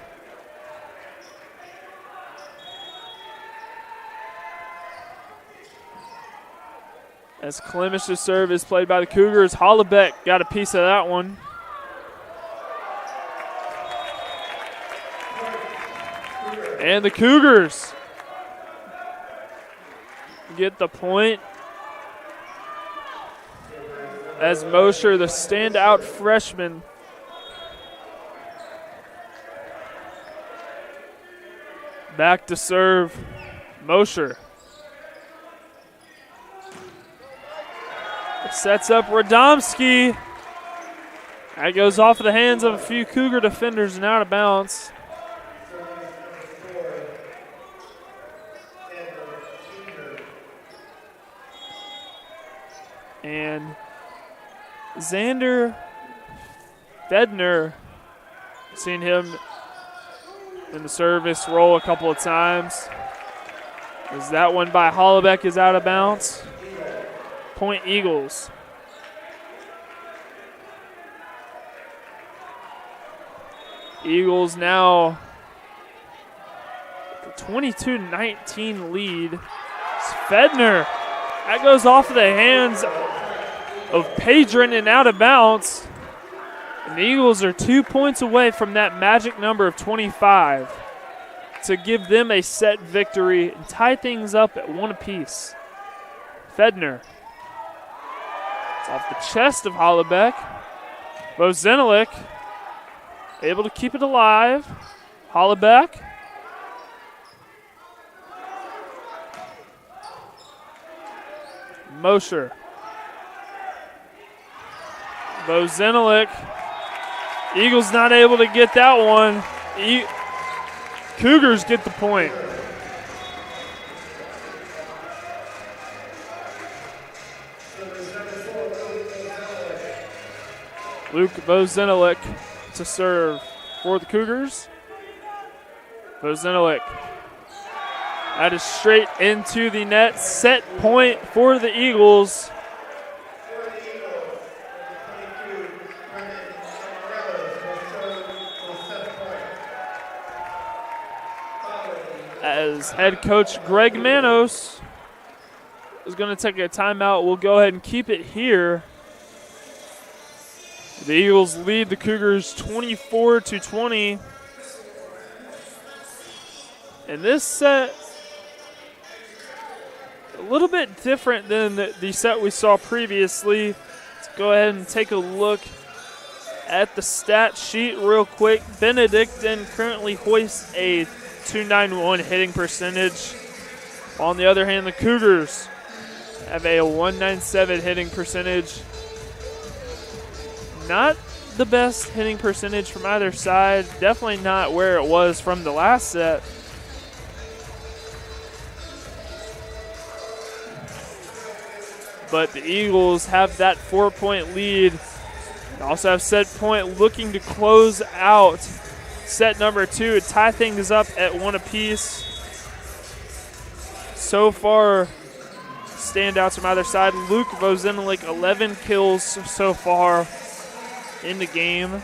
As Klimish's serve is played by the Cougars. Hollebeck got a piece of that one. And the Cougars get the point. As Mosher, the standout freshman, back to serve. Mosher sets up Radomski. That goes off of the hands of a few Cougar defenders and out of bounds. And Xander Fedner, seen him in the service roll a couple of times. As that one by Hollebeck is out of bounds. Point Eagles. Eagles now the 22-19 lead. It's Fedner. That goes off of the hands of Padron and out of bounds. And the Eagles are 2 points away from that magic number of 25. to give them a set victory and tie things up at 1 apiece. Fedner. It's off the chest of Hollebeck. Bozenilik able to keep it alive. Hollebeck. Mosher. Bozenilik. Eagles not able to get that one. Cougars get the point. Luke Bozenilik to serve for the Cougars. Bozenilik. That is straight into the net. Set point for the Eagles. As head coach Greg Manos is going to take a timeout, we'll go ahead and keep it here. The Eagles lead the Cougars 24-20. And this set, a little bit different than the set we saw previously. Let's go ahead and take a look at the stat sheet real quick. Benedictine currently hoists a .291 hitting percentage. On the other hand, the Cougars have a .197 hitting percentage. Not the best hitting percentage from either side. Definitely not where it was from the last set. But the Eagles have that 4-point lead. They also have set point looking to close out set number 2 to tie things up at 1 apiece. So far, standouts from either side. Luke Bozenilik, 11 kills so far in the game.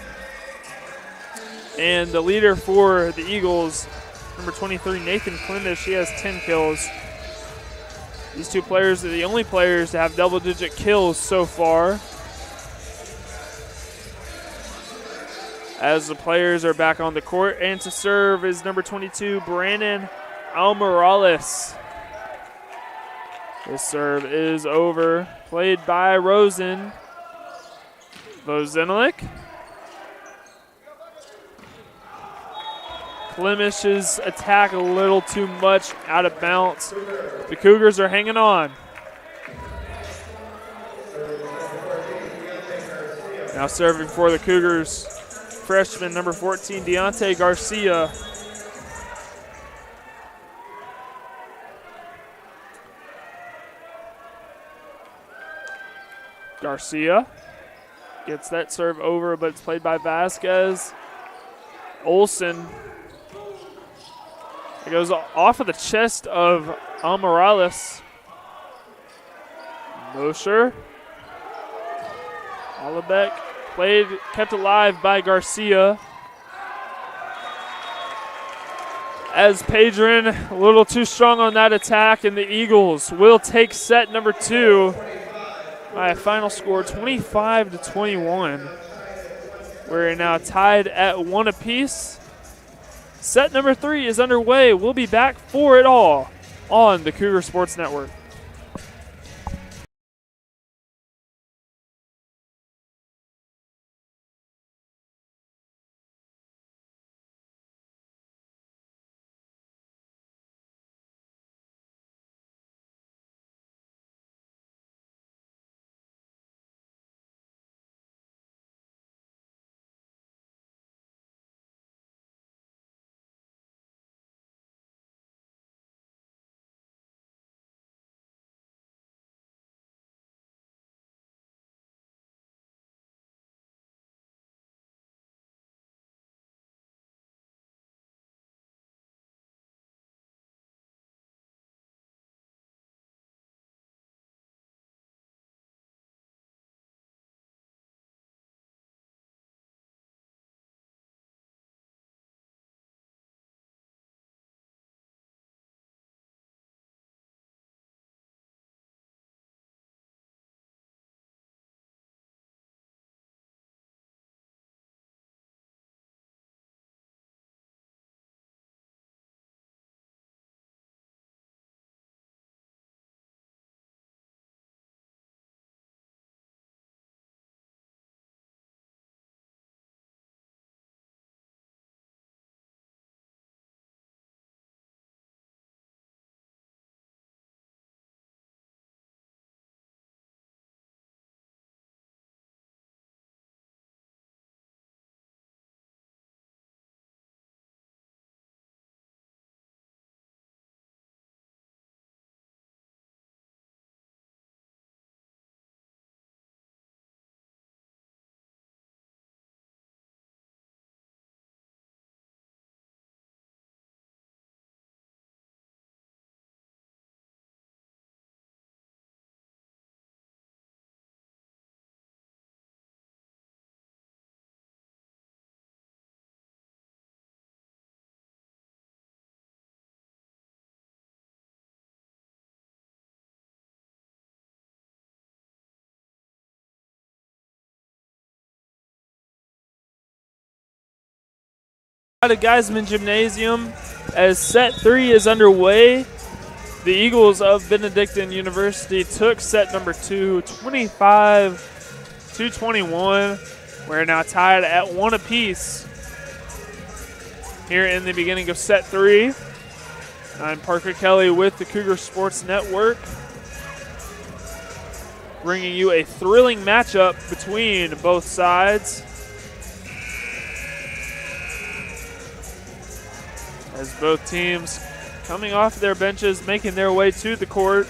And the leader for the Eagles, number 23, Nathan Clemish, he has 10 kills. These two players are the only players to have double-digit kills so far. As the players are back on the court, and to serve is number 22, Brandon Almorales. This serve is over, played by Rosen. Bozenilik. Clemish's attack a little too much out of bounds. The Cougars are hanging on. Now serving for the Cougars, freshman number 14, Deontay Garcia. Garcia gets that serve over, but it's played by Vasquez. Olsen. It goes off of the chest of Almorales. Mosher. Hollebeck played, kept alive by Garcia. As Padron a little too strong on that attack, and the Eagles will take set number 2 by a final score 25-21. We're now tied at 1 apiece. Set number 3 is underway. We'll be back for it all on the Cougar Sports Network. Out of Geisman Gymnasium as set 3 is underway. The Eagles of Benedictine University took set number 2, 25-21. We're now tied at 1 apiece here in the beginning of set 3. I'm Parker Kelly with the Cougar Sports Network, bringing you a thrilling matchup between both sides. As both teams coming off their benches, making their way to the court.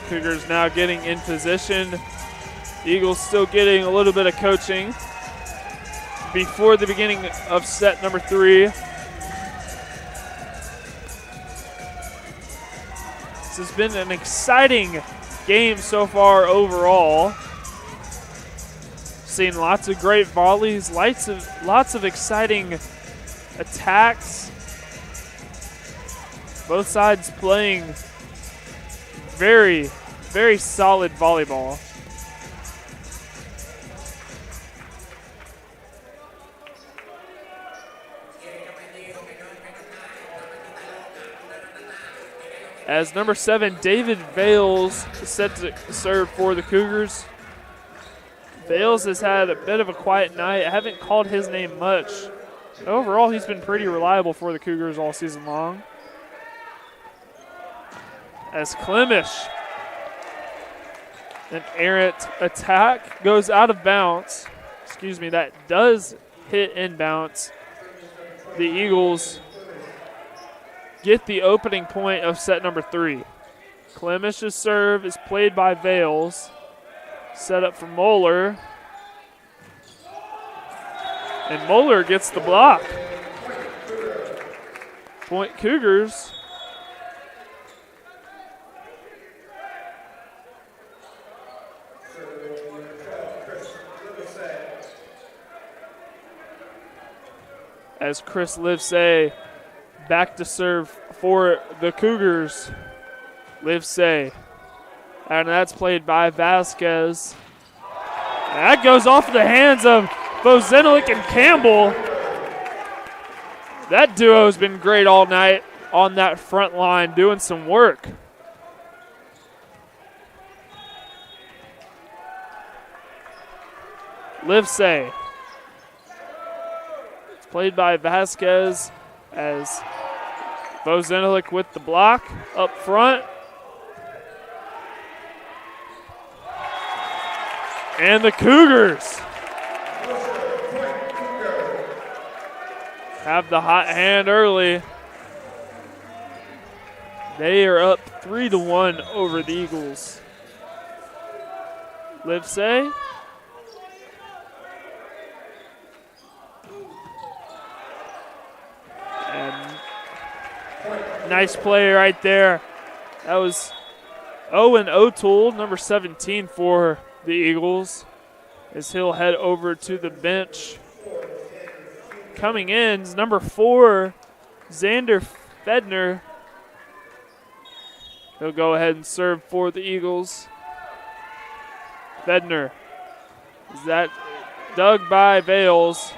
Cougars now getting in position. The Eagles still getting a little bit of coaching before the beginning of set number 3. This has been an exciting game so far overall. Seen lots of great volleys, lots of exciting attacks. Both sides playing very, very solid volleyball. As number 7, David Vales, is set to serve for the Cougars. Vales has had a bit of a quiet night. I haven't called his name much. Overall, he's been pretty reliable for the Cougars all season long. As Klimish, an errant attack, goes out of bounds. Excuse me, that does hit inbounds. The Eagles get the opening point of set number 3. Klimish's serve is played by Vales. Set up for Moeller. And Moeller gets the block. Point Cougars. As Chris Livesay back to serve for the Cougars. Livesay. And that's played by Vasquez. And that goes off the hands of Bozenilik and Campbell. That duo has been great all night on that front line, doing some work. Livesay. It's played by Vasquez as Bozenilik with the block up front. And the Cougars have the hot hand early. They are up 3-1 over the Eagles. Livesay. And nice play right there. That was Owen O'Toole, number 17 for the Eagles, as he'll head over to the bench. Coming in is number 4, Xander Fedner. He'll go ahead and serve for the Eagles. Fedner. Is that dug by Vales?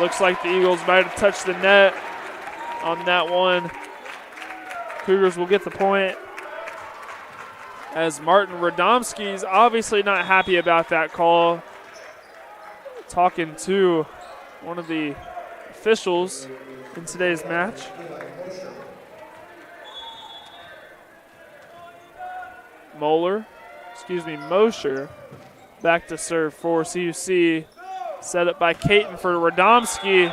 Looks like the Eagles might have touched the net on that one. Cougars will get the point, as Martin Radomski is obviously not happy about that call. Talking to one of the officials in today's match. Mosher, back to serve for CUC. Set up by Caton for Radomski.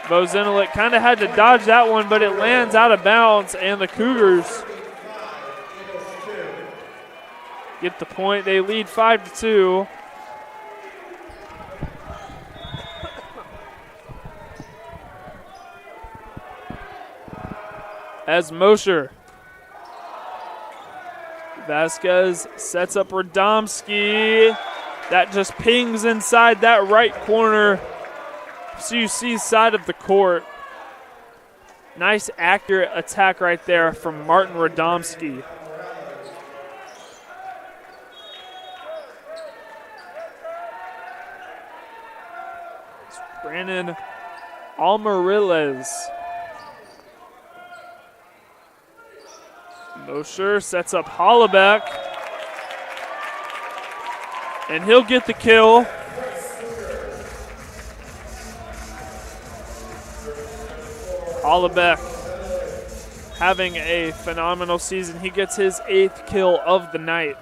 Bozenilik kind of had to dodge that one, but it lands out of bounds, and the Cougars get the point. They lead 5-2. As Mosher. Vasquez sets up Radomski. That just pings inside that right corner CUC side of the court. Nice, accurate attack right there from Martin Radomski. Brandon Almariles. Mosher sets up Hollebeck. And he'll get the kill. Hollebeck having a phenomenal season. He gets his 8th kill of the night.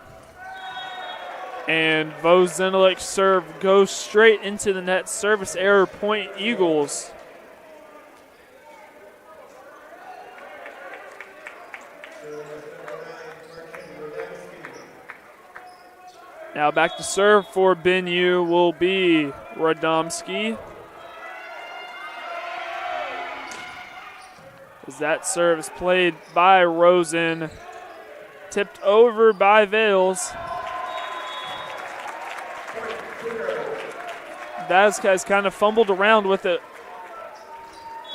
And Bo Zenelik's serve goes straight into the net. Service error, point Eagles. Now back to serve for Benue will be Radomski. As that serve is played by Rosen. Tipped over by Vales. Vasquez kind of fumbled around with it.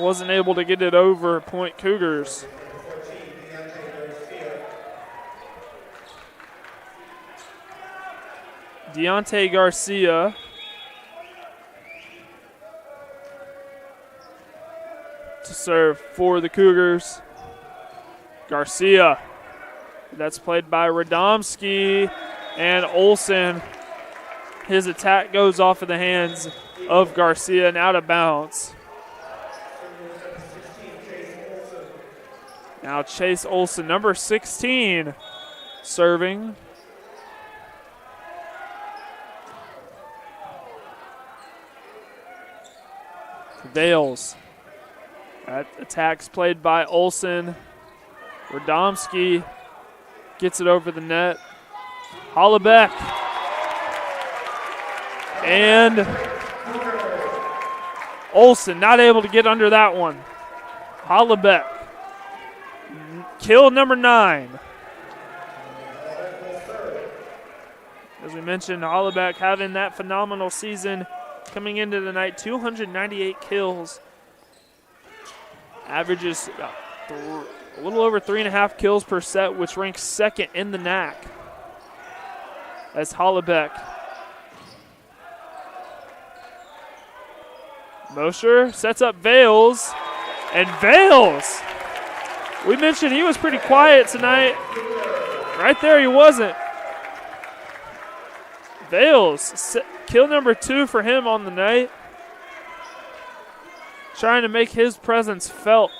Wasn't able to get it over. Point Cougars. Deontay Garcia. To serve for the Cougars. Garcia. That's played by Radomski and Olsen. His attack goes off of the hands of Garcia and out of bounds. Now Chase Olsen, number 16, serving. Vales. That attack's played by Olsen. Radomski gets it over the net. Hollebeck. And Olsen not able to get under that one. Hollebeck. Kill number 9. As we mentioned, Hollebeck having that phenomenal season coming into the night. 298 kills. Averages about a little over 3.5 kills per set, which ranks 2nd in the NAC. As Hollebeck. Mosher sets up Vales. And Vales! We mentioned he was pretty quiet tonight. Right there he wasn't. Vales, kill number 2 for him on the night. Trying to make his presence felt.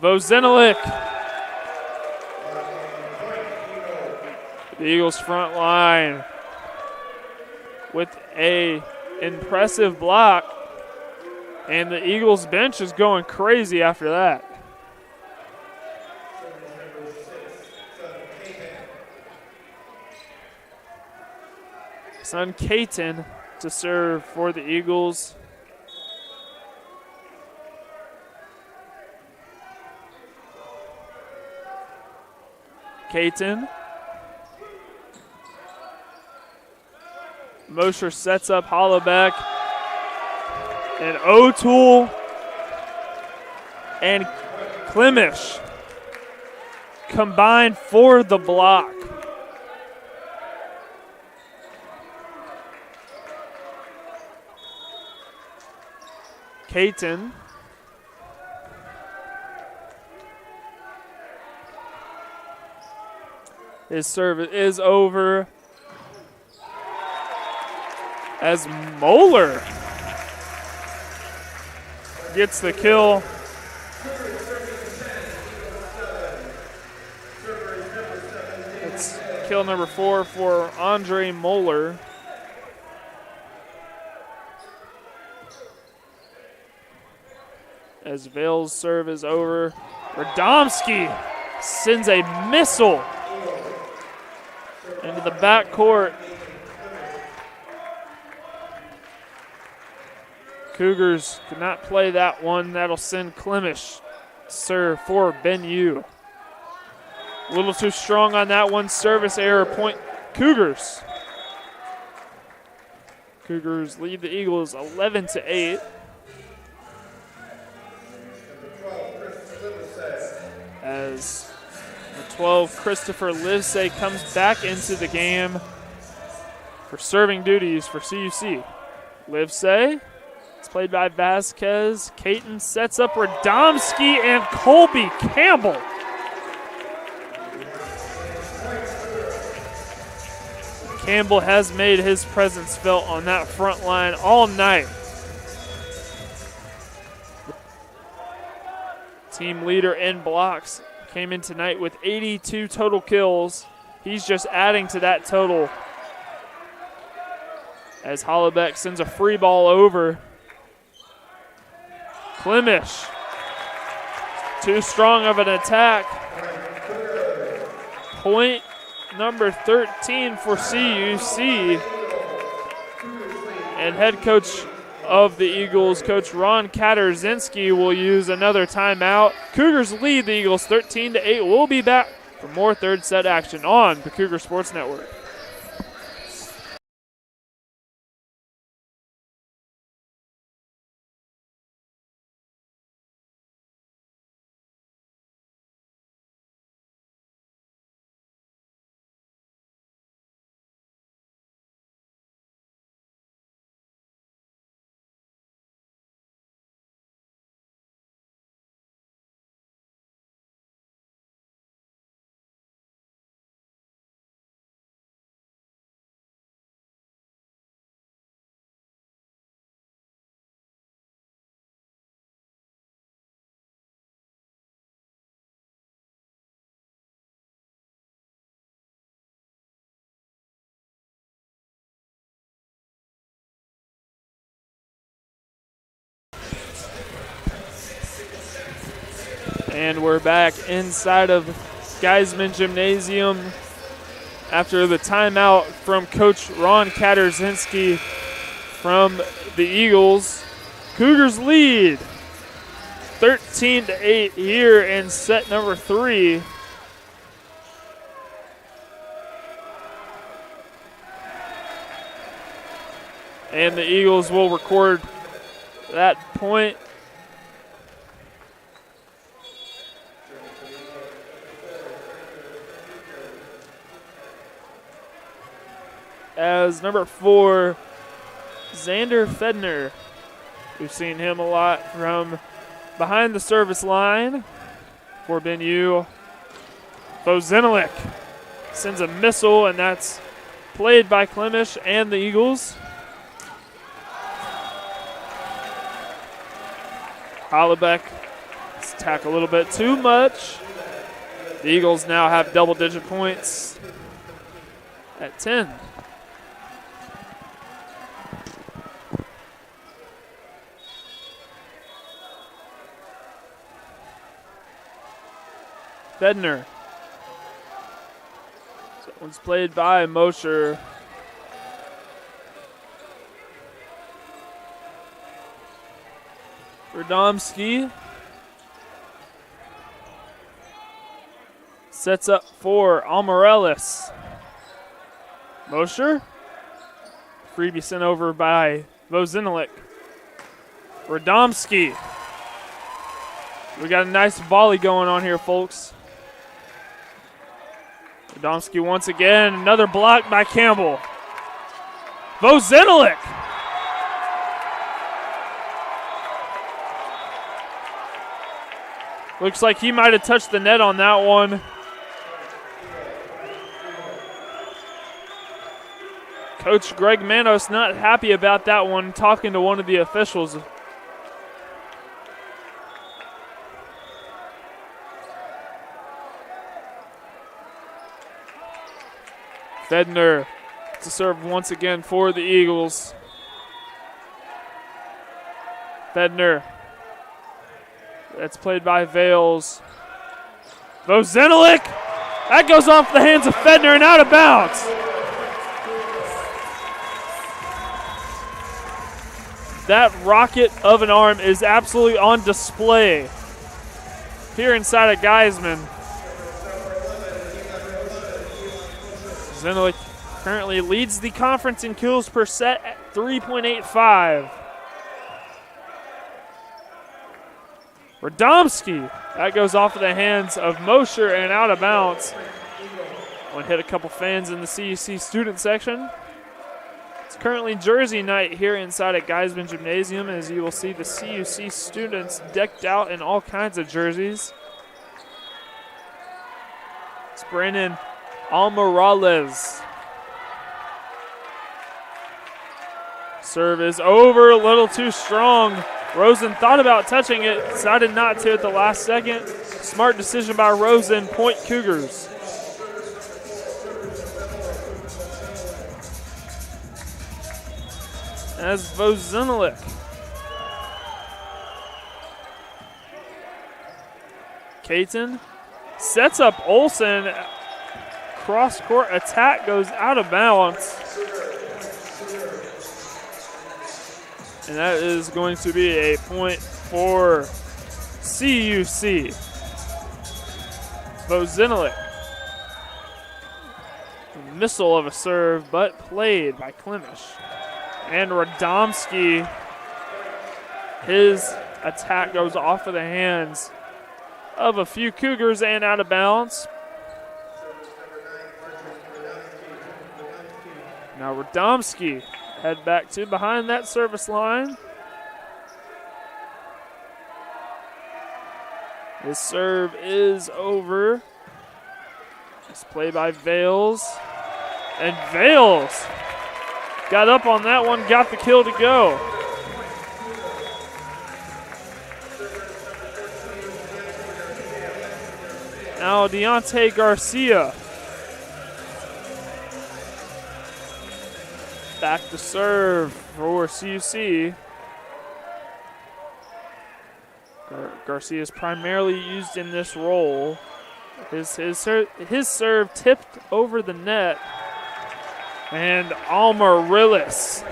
Vozenelik. The Eagles front line with a impressive block. And the Eagles bench is going crazy after that. Son Caton to serve for the Eagles. Caton. Mosher sets up Hollebeck. And O'Toole and Klimish combined for the block. Caton. His serve is over as Moeller gets the kill. It's kill number 4 for Andre Moeller. As Vale's serve is over, Radomski sends a missile into the backcourt. Cougars could not play that one. That'll send Klimish serve for Benue. A little too strong on that one. Service error, point Cougars. Cougars lead the Eagles 11-8. As the 12, Christopher Livesay, comes back into the game for serving duties for CUC. Livesay, it's played by Vasquez. Caton sets up Radomski and Colby Campbell. Campbell has made his presence felt on that front line all night. Team leader in blocks came in tonight with 82 total kills. He's just adding to that total as Hollebeck sends a free ball over. Klimish, too strong of an attack. Point number 13 for CUC. And head coach of the Eagles, Coach Ron Katarzinski, will use another timeout. Cougars lead the Eagles 13-8. We'll be back for more third set action on the Cougar Sports Network. And we're back inside of Geisman Gymnasium after the timeout from Coach Ron Katarzinski from the Eagles. Cougars lead 13-8 here in set number 3. And the Eagles will record that point. As number 4, Xander Fedner. We've seen him a lot from behind the service line for Ben U. Bozenilik sends a missile, and that's played by Klimish and the Eagles. Hollebeck attack a little bit too much. The Eagles now have double-digit points at 10. Fedner. That one's played by Mosher. Radomski sets up for Almarelis. Mosher. Freebie sent over by Vozenilik. Radomski. We got a nice volley going on here, folks. Radomski once again, another block by Campbell. Vozenilik. Looks like he might have touched the net on that one. Coach Greg Manos not happy about that one, talking to one of the officials. Fedner to serve once again for the Eagles. Fedner. That's played by Vales. Vozenilik. That goes off the hands of Fedner and out of bounds. That rocket of an arm is absolutely on display here inside of Geisman. Vozinalik currently leads the conference in kills per set at 3.85. Radomski, that goes off of the hands of Mosher and out of bounds. One hit a couple fans in the CUC student section. It's currently jersey night here inside at Geisman Gymnasium, as you will see the CUC students decked out in all kinds of jerseys. It's Brandon Almorales. Serve is over, a little too strong. Rosen thought about touching it, decided not to at the last second. Smart decision by Rosen, point Cougars. As Vozinalik. Caton sets up Olsen. Cross-court attack goes out of bounds. And that is going to be a point for CUC. Vozinalik. Missile of a serve, but played by Klimish. And Radomski, his attack goes off of the hands of a few Cougars and out of bounds. Now Radomski head back to behind that service line. His serve is over. It's play by Vales. And Vales got up on that one, got the kill to go. Now Deontay Garcia. Back to serve for CUC. Garcia is primarily used in this role. His serve tipped over the net. And Almarilis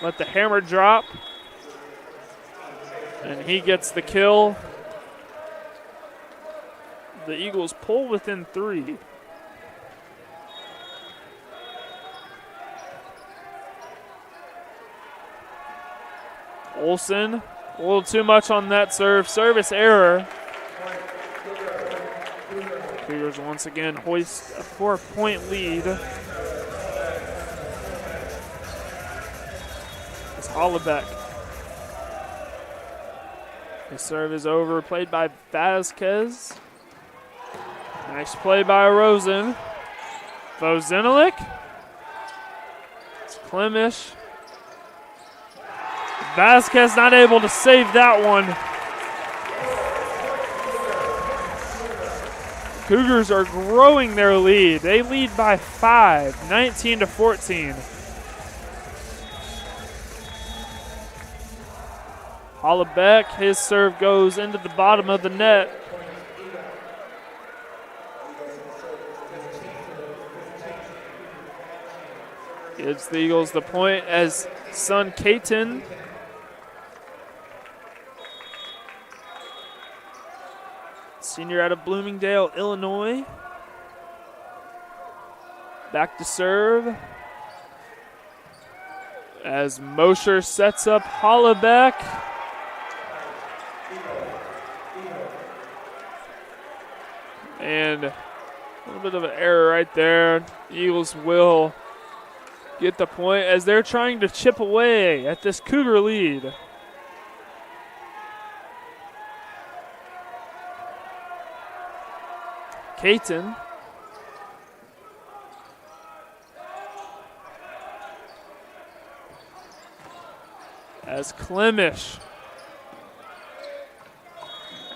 let the hammer drop. And he gets the kill. The Eagles pull within 3. Olsen, a little too much on that serve. Service error. Cougars once again hoist a 4-point lead. It's Hollebeck. His serve is over, played by Vasquez. Nice play by Rosen. Vozinalik. It's Klimish. Vasquez not able to save that one. Cougars are growing their lead. They lead by 5, 19-14. Hollebeck, his serve goes into the bottom of the net. Gives the Eagles the point as Son Caton senior out of Bloomingdale, Illinois. Back to serve as Mosher sets up Hollebeck. And a little bit of an error right there. The Eagles will get the point as they're trying to chip away at this Cougar lead. Caton. As Klimish.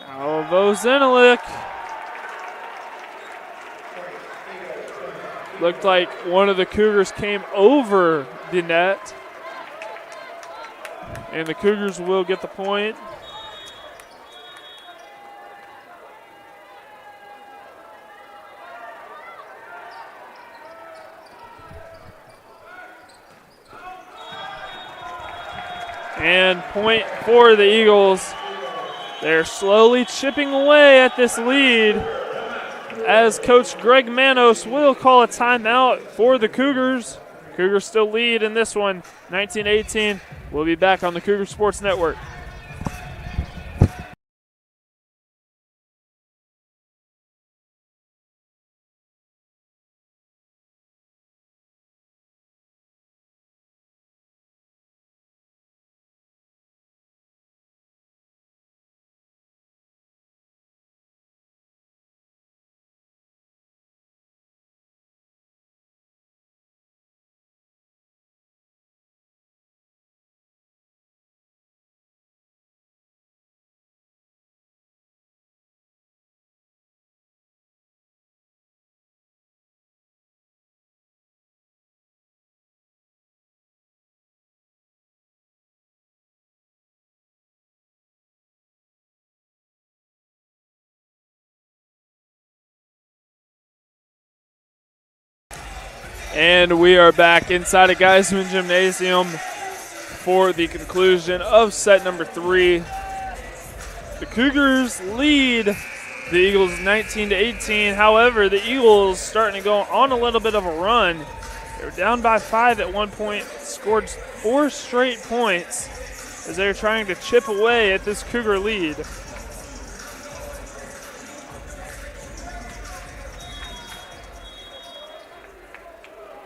Now Vozinalik. Looked like one of the Cougars came over the net. And the Cougars will get the point. And point for the Eagles. They're slowly chipping away at this lead. as Coach Greg Manos will call a timeout for the Cougars. Cougars still lead in this one, 19-18. We'll be back on the Cougar Sports Network. And we are back inside of Geisman Gymnasium for the conclusion of set number 3. The Cougars lead the Eagles 19-18. However, the Eagles starting to go on a little bit of a run. They were down by 5 at one point, scored 4 straight points as they were trying to chip away at this Cougar lead.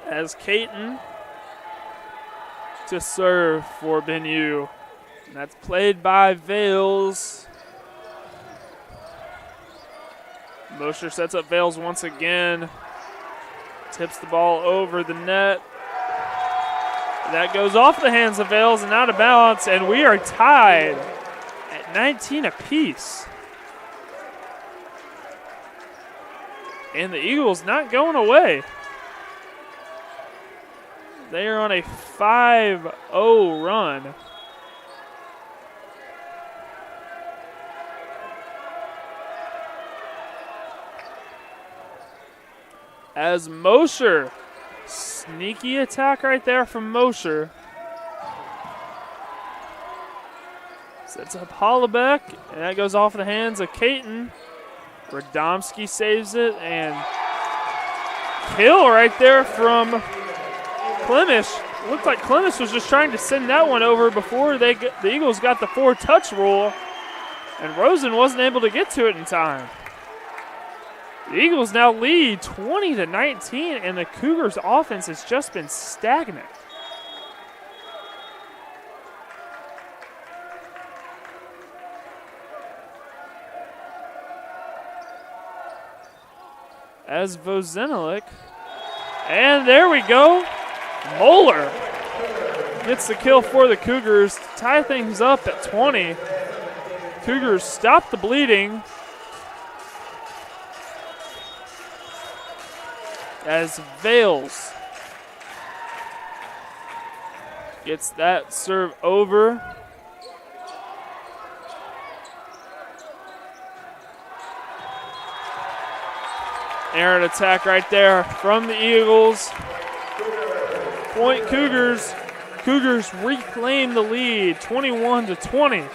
As Caton to serve for Benue. And that's played by Vales. Mosher sets up Vales once again. Tips the ball over the net. That goes off the hands of Vales and out of bounds, and we are tied at 19 apiece. And the Eagles not going away. They are on a 5-0 run. As Mosher, sneaky attack right there from Mosher. Sets up Hollebeck, and that goes off the hands of Caton. Radomski saves it, and kill right there from Clemish. Looked like Clemish was just trying to send that one over before the Eagles got the 4-touch rule, and Rosen wasn't able to get to it in time. The Eagles now lead 20-19, and the Cougars' offense has just been stagnant. As Vozenilik, and there we go. Moeller gets the kill for the Cougars to tie things up at 20. Cougars stop the bleeding as Vales gets that serve over. Errant attack right there from the Eagles. Point Cougars. Cougars reclaim the lead, 21-20.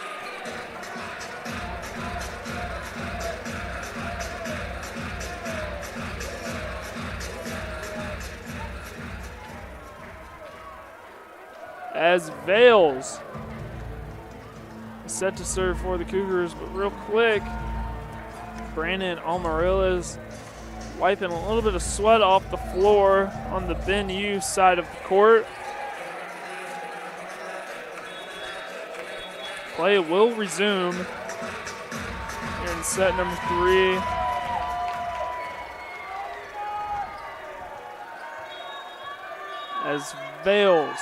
As Vales is set to serve for the Cougars, but real quick, Brandon Almarillas wiping a little bit of sweat off the floor on the Benue side of the court. Play will resume here in set number 3. As Vales,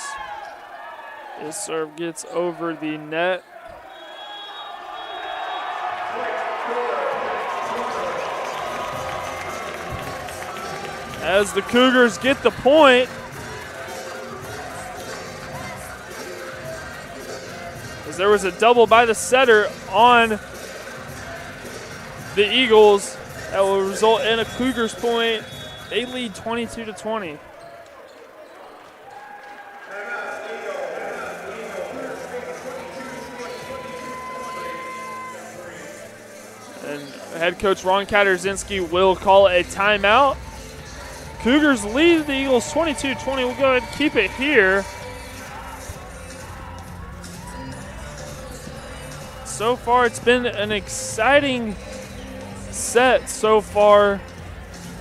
his serve gets over the net. As the Cougars get the point. As there was a double by the setter on the Eagles that will result in a Cougars point. They lead 22-20. And head coach Ron Katarzinski will call a timeout. Cougars lead the Eagles 22-20. We'll go ahead and keep it here. So far, it's been an exciting set so far.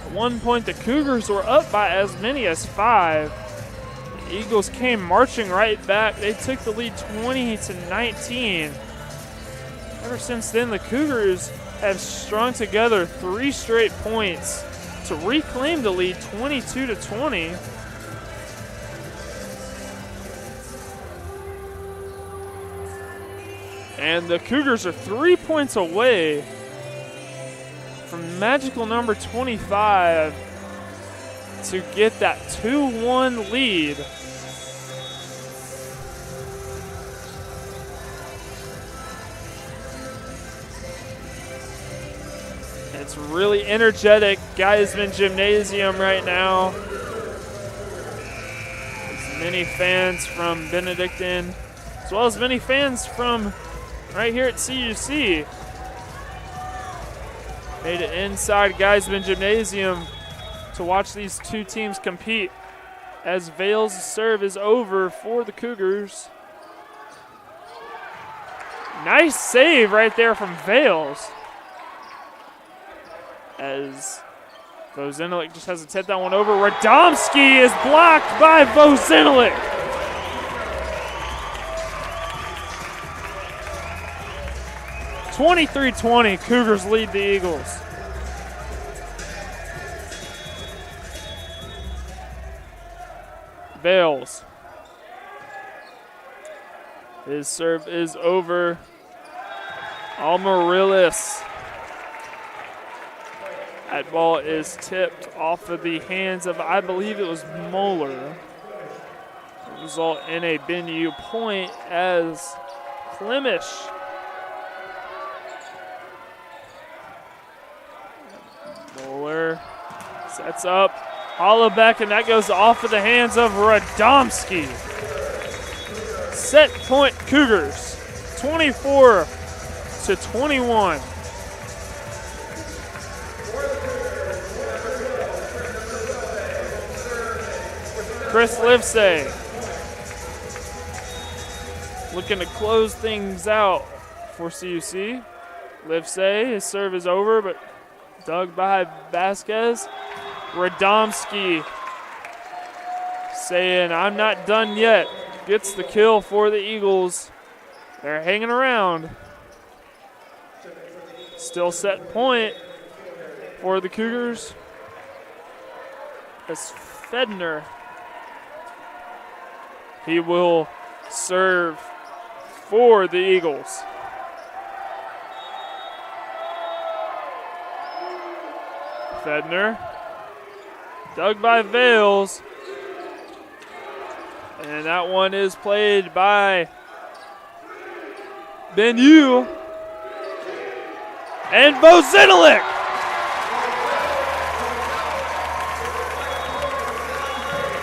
At one point, the Cougars were up by as many as 5. The Eagles came marching right back. They took the lead 20-19. Ever since then, the Cougars have strung together 3 straight points to reclaim the lead 22-20. And the Cougars are 3 points away from magical number 25 to get that 2-1 lead. It's really energetic Geisman Gymnasium right now. There's many fans from Benedictine, as well as many fans from right here at CUC. Made it inside Geisman Gymnasium to watch these two teams compete as Vale's serve is over for the Cougars. Nice save right there from Vales. As Vozinilik just has to tip that one over. Radomski is blocked by Vozinilik. (23-20), Cougars lead the Eagles. Vales. His serve is over. Almarillis. That ball is tipped off of the hands of, I believe it was Moeller. It result in a Benue point as Klimish Moeller sets up Hollabeck, and that goes off of the hands of Radomski. Set point Cougars, 24-21. Chris Livesay looking to close things out for CUC. Livesay, his serve is over, but dug by Vasquez. Radomski saying, I'm not done yet. Gets the kill for the Eagles. They're hanging around. Still set point for the Cougars. As Fedner, he will serve for the Eagles. Fedner, dug by Vales. And that one is played by Benue. And Vozinilik.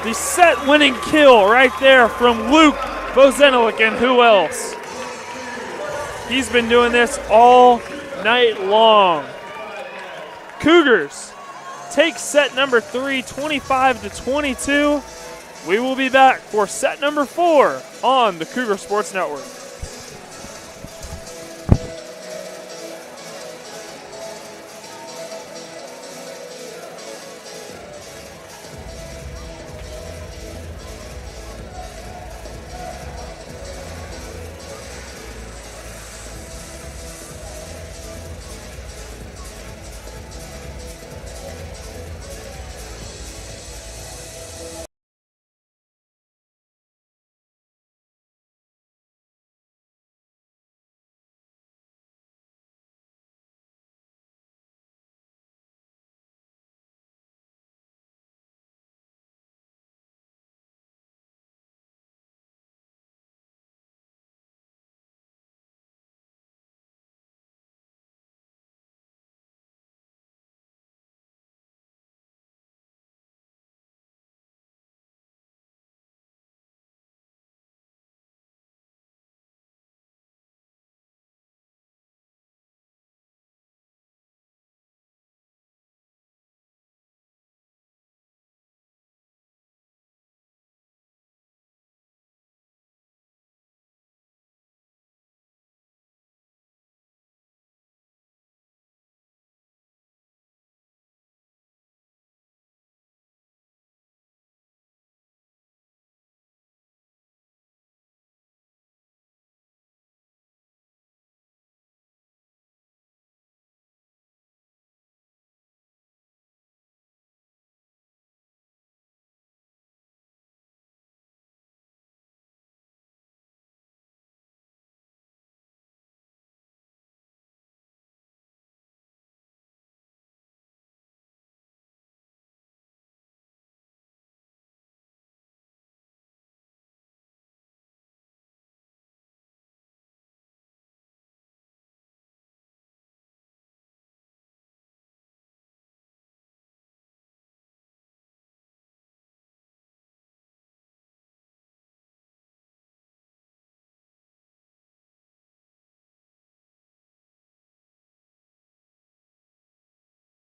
The set-winning kill right there from Luke Vozinilik, and who else? He's been doing this all night long. Cougars take set number 3, 25-22. We will be back for set number 4 on the Cougar Sports Network.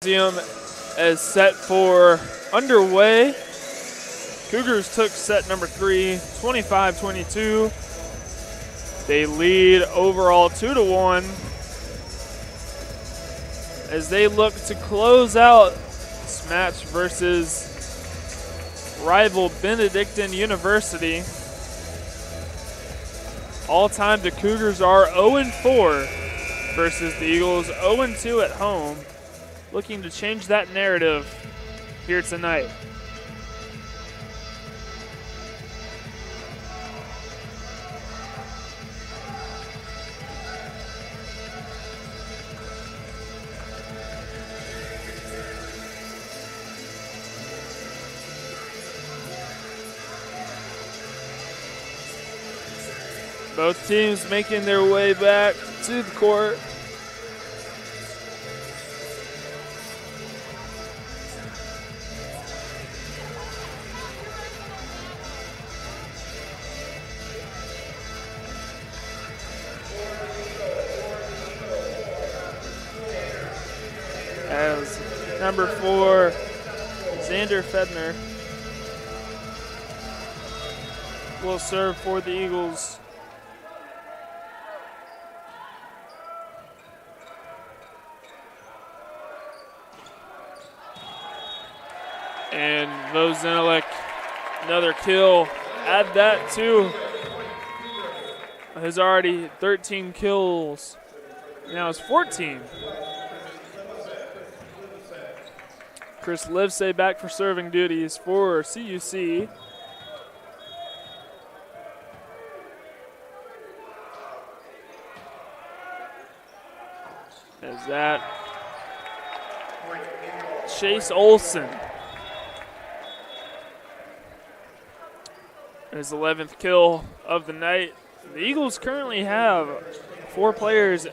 As set for underway. Cougars took set number 3, 25-22. They lead overall 2-1 as they look to close out this match versus rival Benedictine University. All time, the Cougars are 0-4 versus the Eagles 0-2 at home. Looking to change that narrative here tonight. Both teams making their way back to the court. As number 4, Xander Fedner will serve for the Eagles. And Vozenelik, another kill. Add that to his already 13 kills. Now it's 14. Chris Livesay back for serving duties for CUC. As that Chase Olson. His 11th kill of the night. The Eagles currently have 4 players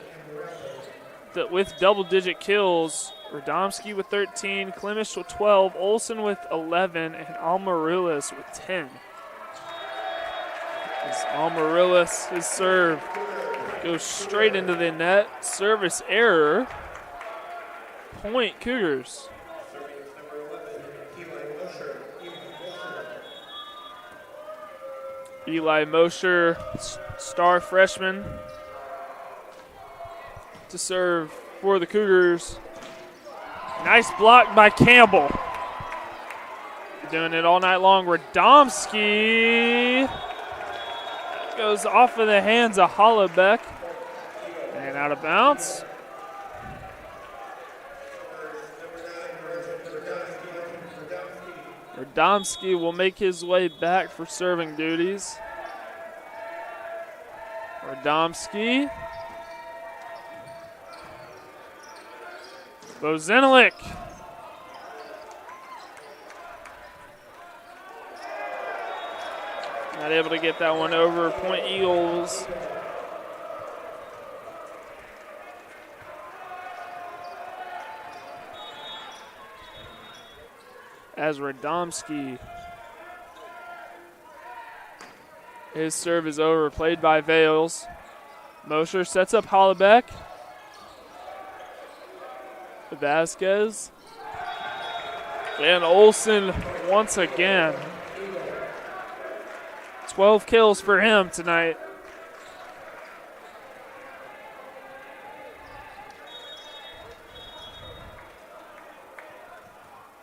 with double-digit kills. Radomski with 13, Klimish with 12, Olson with 11, and Almarillas with 10. As Almarillas, his serve goes straight into the net. Service error. Point Cougars. Eli Mosher, star freshman, to serve for the Cougars. Nice block by Campbell. Doing it all night long. Radomski goes off of the hands of Hollebeck and out of bounds. Radomski will make his way back for serving duties. Radomski. Vozenelik. Not able to get that one over. Point Eagles. As Radomski, his serve is over, played by Vales. Mosher sets up Hollebeck. Vasquez. And Olson once again. 12 kills for him tonight.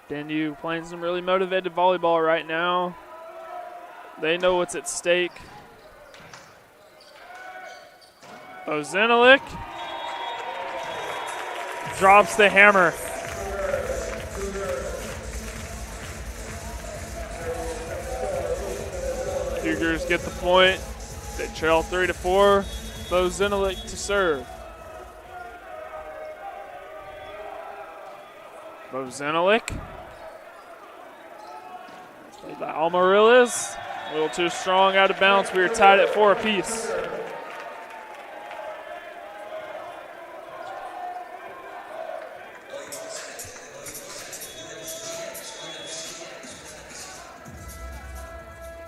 Danu playing some really motivated volleyball right now. They know what's at stake. Vozenelik drops the hammer. Cougars get the point. They trail 3-4. Vozenelik to serve. Vozenelik. Played by Almarillas. A little too strong, out of bounds. We are tied at 4 apiece.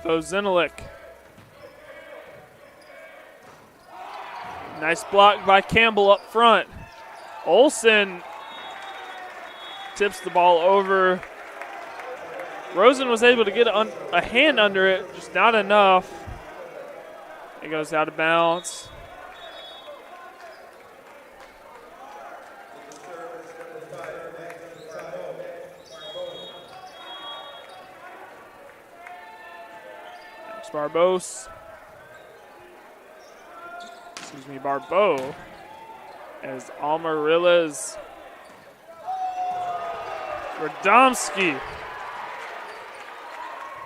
Vozenelik. Nice block by Campbell up front. Olson tips the ball over. Rosen was able to get a hand under it, just not enough. It goes out of bounds. Barbeau, as Almarilla's Radomski,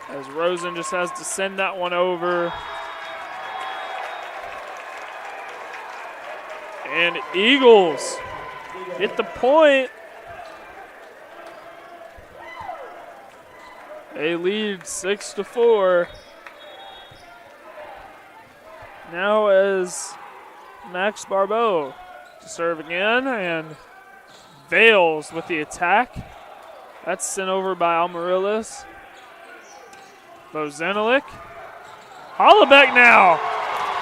as Rosen just has to send that one over. And Eagles get the point. They lead 6-4. Now as Max Barbeau to serve again, and Vales with the attack. That's sent over by Almarillas. Bozenelik. Hollebeck now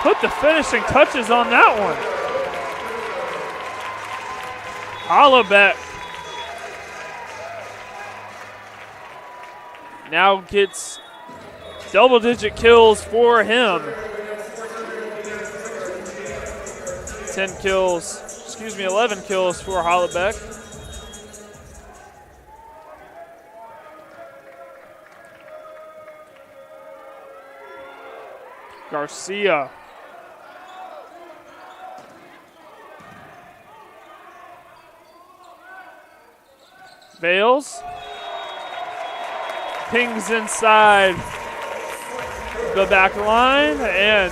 put the finishing touches on that one. Hollebeck now gets double-digit kills for him. 11 kills for Hollebeck. Garcia. Vales. Pings inside the back line, and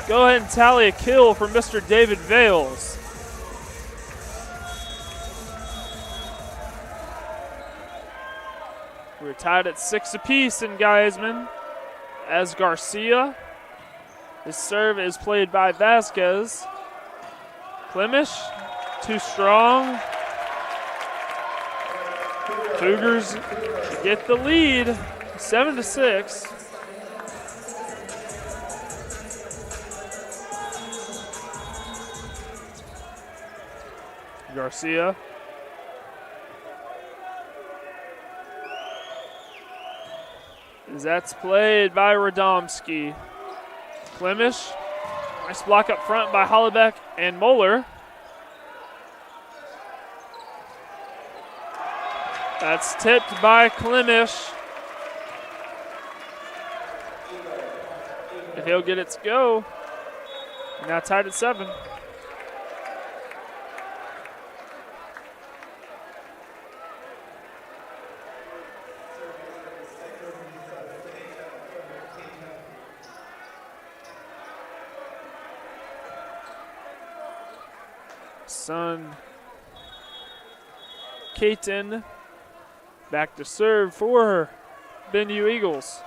go ahead and tally a kill for Mr. David Vales. We're tied at 6 apiece in Geisman as Garcia. His serve is played by Vasquez. Klimish, too strong. Cougars get the lead, 7-6. Garcia. That's played by Radomski. Klimish. Nice block up front by Hollebeck and Moeller. That's tipped by Klimish. And he'll get it to go. Now tied at 7. Son Caton back to serve for Benue Eagles.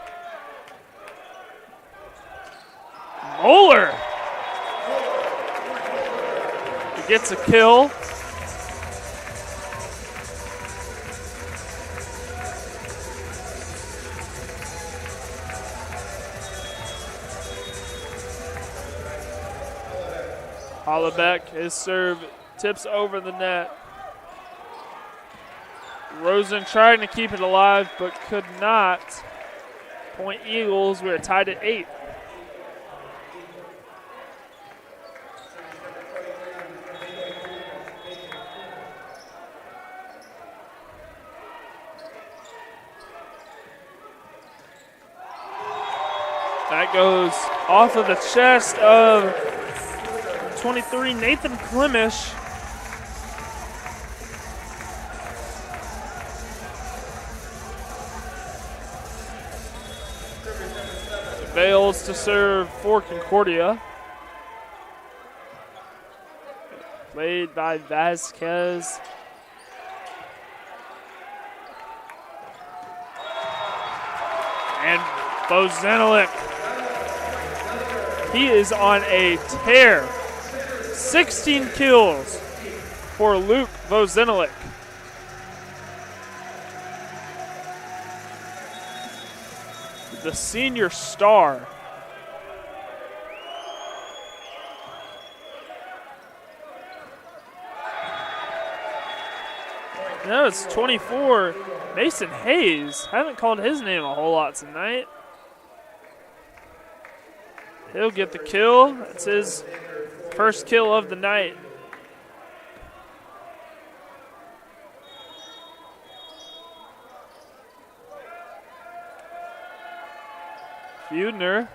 Moeller gets a kill. Hollebeck, his serve tips over the net. Rosen trying to keep it alive, but could not. Point Eagles, we're tied at 8. That goes off of the chest of 23, Nathan Klimish. Fails to serve for Concordia. Played by Vasquez. And Bozenelik. He is on a tear. 16 kills for Luke Bozenelik. The senior star. No, it's 24. Mason Hayes. Haven't called his name a whole lot tonight. He'll get the kill. That's his first kill of the night. Feudner.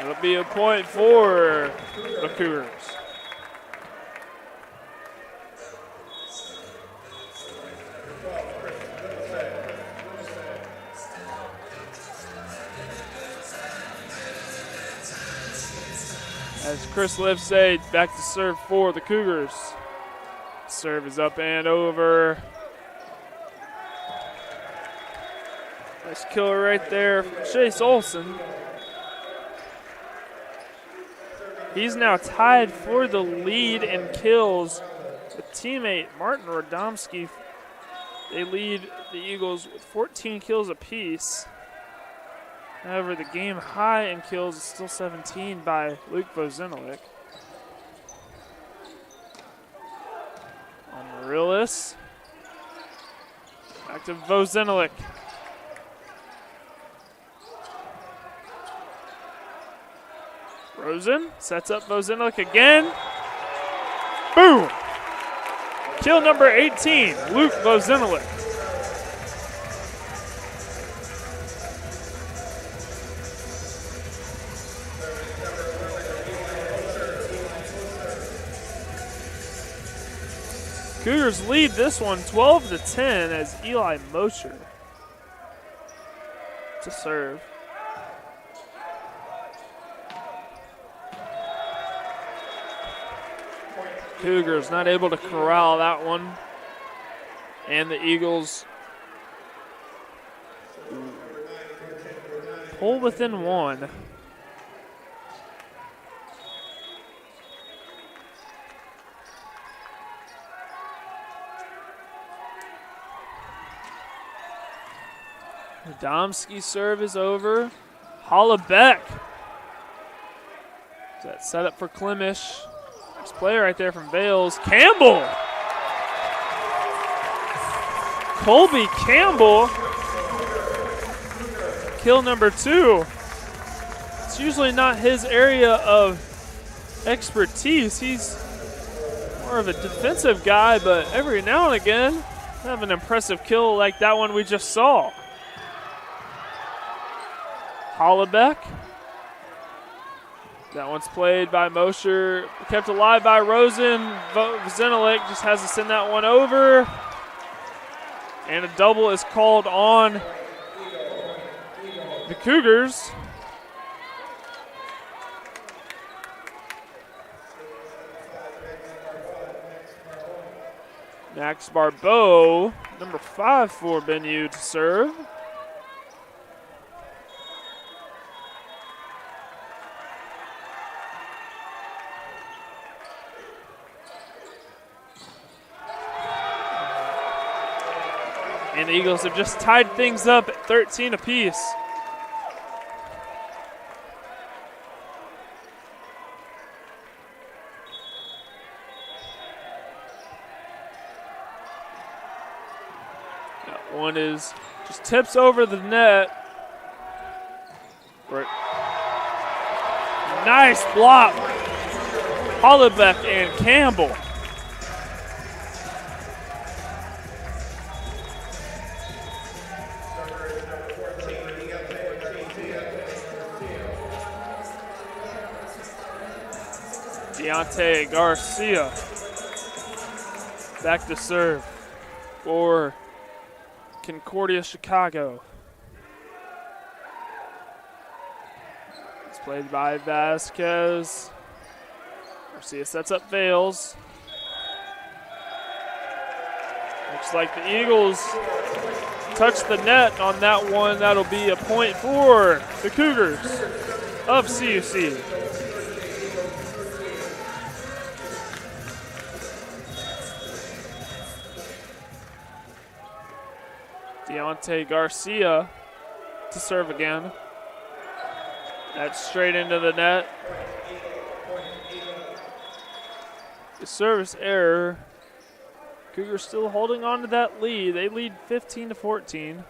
It'll be a point for the Cougars. As Chris Livesay back to serve for the Cougars. Serve is up and over. Nice killer right there from Chase Olson. He's now tied for the lead in kills with teammate Martin Radomski. They lead the Eagles with 14 kills apiece. However, the game high in kills is still 17 by Luke Vozinovic. On Marilis. Back to Vozinovic. Rosen sets up Vozinovic again. Boom! Kill number 18, Luke Vozinovic. Cougars lead this one 12-10 as Eli Mosher to serve. Cougars not able to corral that one. And the Eagles pull within one. Radomski's serve is over. Hollabeck. That set up for Klimish. Nice play right there from Bales. Campbell. Colby Campbell. Kill number 2. It's usually not his area of expertise. He's more of a defensive guy, but every now and again, have an impressive kill like that one we just saw. Hollabeck. That one's played by Mosher, kept alive by Rosen. Vozinovic just has to send that one over. And a double is called on the Cougars. Max Barbeau, number 5 for Benue to serve. And the Eagles have just tied things up at 13 apiece. That one is just tips over the net. Nice block. Hollabeck and Campbell. Deontay Garcia back to serve for Concordia Chicago. It's played by Vasquez. Garcia sets up Vales. Looks like the Eagles touched the net on that one. That'll be a point for the Cougars of CUC. Deontay Garcia to serve again. That's straight into the net. The service error. Cougars still holding on to that lead. They lead 15-14.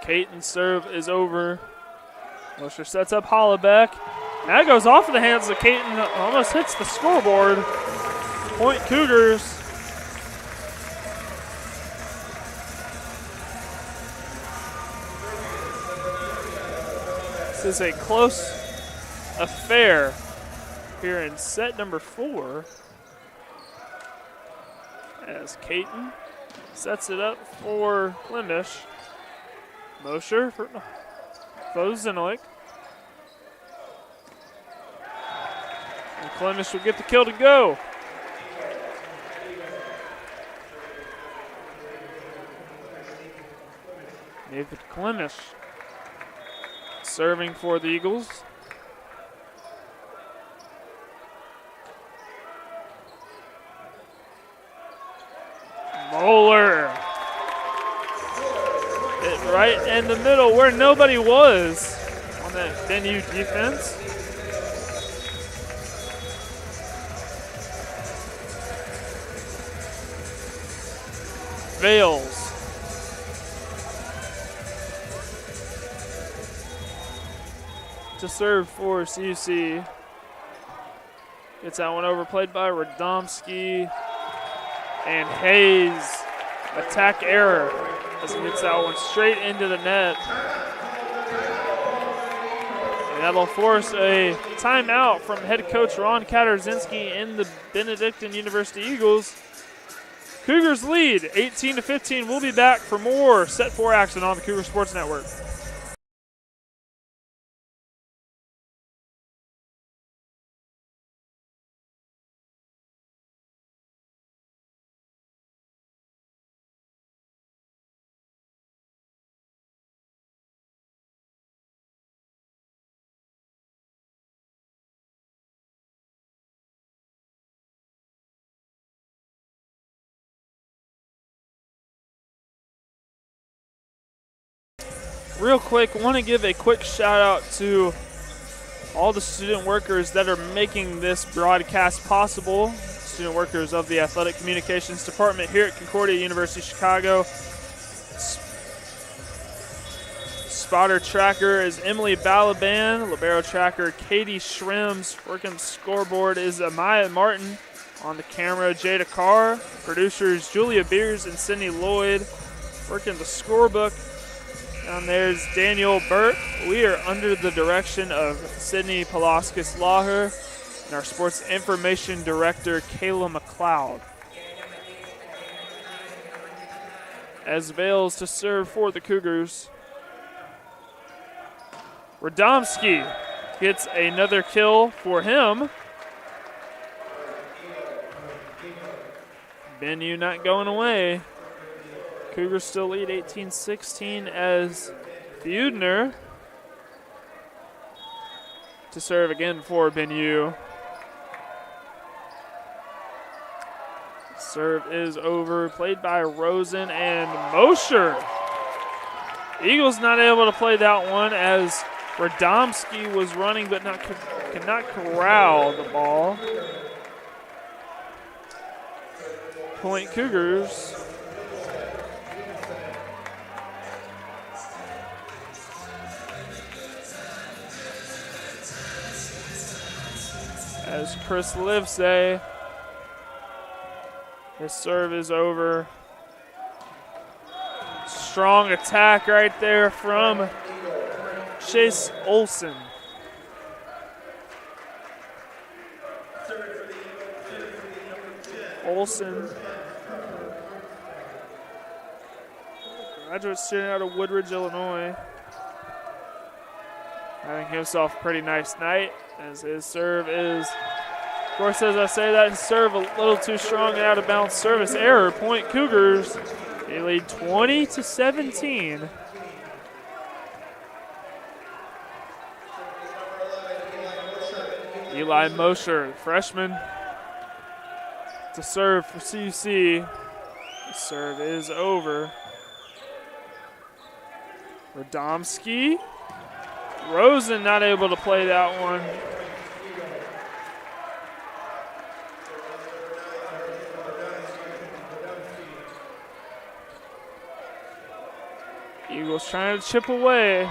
Caton's serve is over. Mosher sets up Hollaback. That goes off of the hands of Caton. Almost hits the scoreboard. Point Cougars. This is a close affair here in set number 4. As Caton sets it up for Flemish. Mosher for Fozenalik. And Flemish will get the kill to go. David Flemish serving for the Eagles. Moeller. It right in the middle where nobody was on that venue defense. Vales. To serve for CUC. Gets that one overplayed by Radomski. And Hayes, attack error as he hits that one straight into the net. And that'll force a timeout from head coach Ron Katarzinski in the Benedictine University Eagles. Cougars lead 18-15. We'll be back for more Set 4 action on the Cougar Sports Network. Real quick, want to give a quick shout out to all the student workers that are making this broadcast possible. Student workers of the Athletic Communications Department here at Concordia University Chicago. Spotter tracker is Emily Balaban. Libero tracker Katie Shrims. Working the scoreboard is Amaya Martin. On the camera, Jada Carr. Producers Julia Beers and Sydney Lloyd. Working the scorebook. Down there's Daniel Burt. We are under the direction of Sydney Palaskis-Laher and our sports information director, Kayla McLeod. As Vales to serve for the Cougars. Radomski gets another kill for him. Bennu not going away. Cougars still lead 18-16 as Feudner to serve again for Bennu. Serve is over, played by Rosen and Mosher. Eagles not able to play that one as Radomski was running but could not corral the ball. Point Cougars. As Chris Livesay, his serve is over. Strong attack right there from Chase Olson. Olson, graduate student out of Woodridge, Illinois. Having himself a pretty nice night as his serve is, of course, as I say that, his serve a little too strong and out of bounds. Service error. Point Cougars. They lead 20-17. Eli Mosher, freshman, to serve for CUC. The serve is over. Radomski. Rosen not able to play that one. Eagles trying to chip away.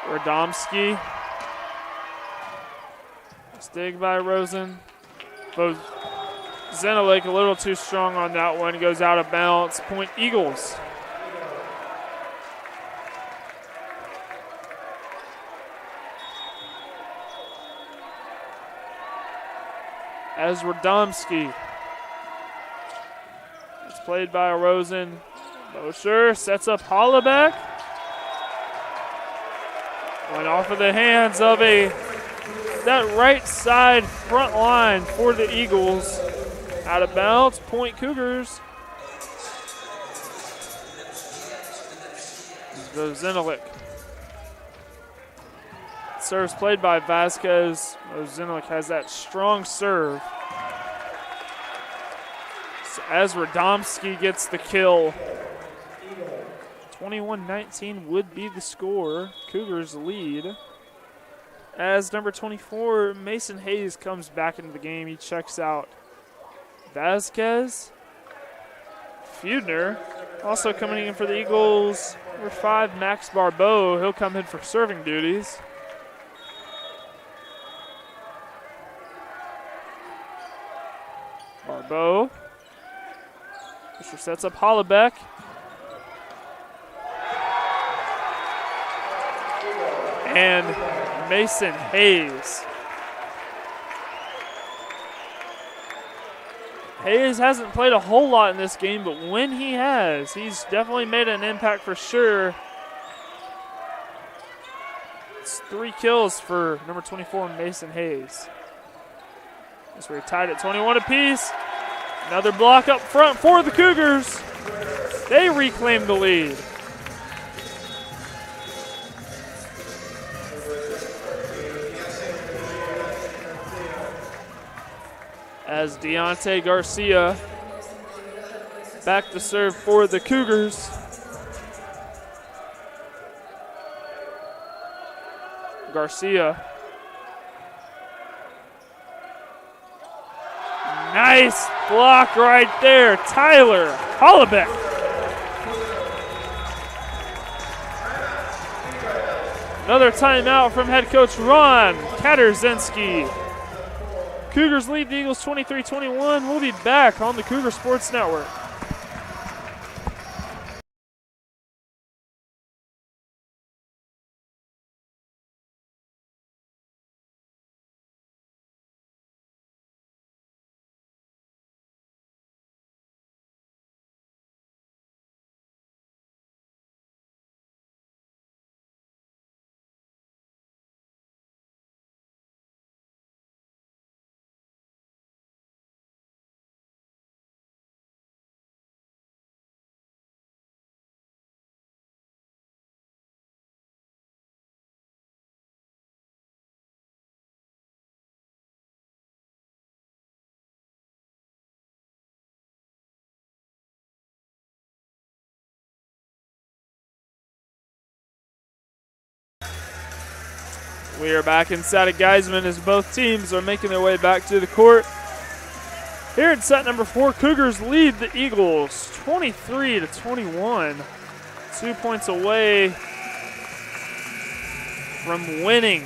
Radomski. Dig by Rosen. Zenelik a little too strong on that one. Goes out of bounds. Point Eagles. As Radomski. It's played by Rosen. Mosher sets up Hollaback. Went off of the hands of that right side front line for the Eagles. Out of bounds, point Cougars. Zenelik. Serves played by Vasquez. Zenelik has that strong serve. So as Radomski gets the kill, 21-19 would be the score. Cougars lead. As number 24, Mason Hayes comes back into the game. He checks out Vasquez. Feudner also coming in for the Eagles. Number 5, Max Barbeau. He'll come in for serving duties. Barbeau. Fisher sets up Hollaback. And Mason Hayes. Hayes hasn't played a whole lot in this game, but when he has, he's definitely made an impact for sure. It's 3 kills for number 24, Mason Hayes. That's where he tied at 21 apiece. Another block up front for the Cougars. They reclaim the lead. As Deontay Garcia back to serve for the Cougars. Garcia. Nice block right there. Tyler Hollaback. Another timeout from head coach Ron Katarzinski. Cougars lead the Eagles 23-21. We'll be back on the Cougar Sports Network. We are back inside of Geisman as both teams are making their way back to the court. Here in set number 4, Cougars lead the Eagles 23-21. 2 points away from winning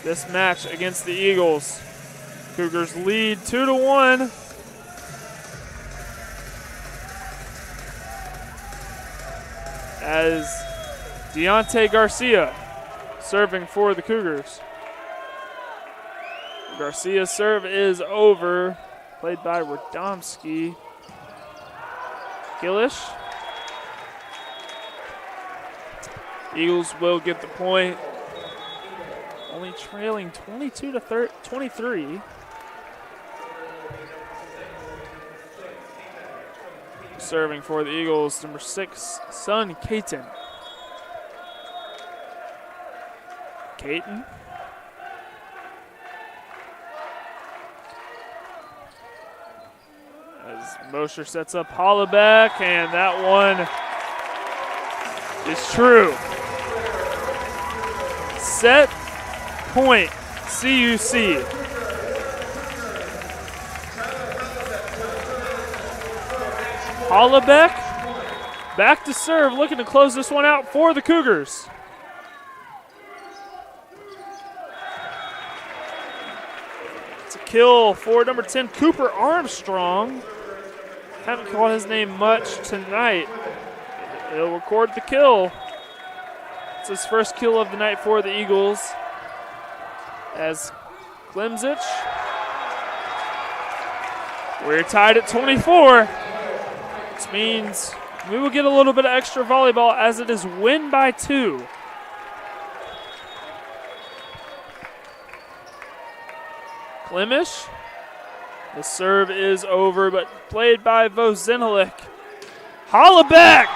this match against the Eagles. Cougars lead 2-1. As Deontay Garcia serving for the Cougars. Garcia's serve is over. Played by Radomski. Gillish. Eagles will get the point. Only trailing 22-23. Serving for the Eagles, number 6, Son Caton. Caton. As Mosher sets up Hollaback, and that one is true. Set point, CUC. Hollaback back to serve, looking to close this one out for the Cougars. It's a kill for number 10, Cooper Armstrong. Haven't called his name much tonight. He'll record the kill. It's his first kill of the night for the Eagles. As Klimzich, we're tied at 24. Which means we will get a little bit of extra volleyball as it is win by 2. Klimish. The serve is over, but played by Vozinalik. Hollaback!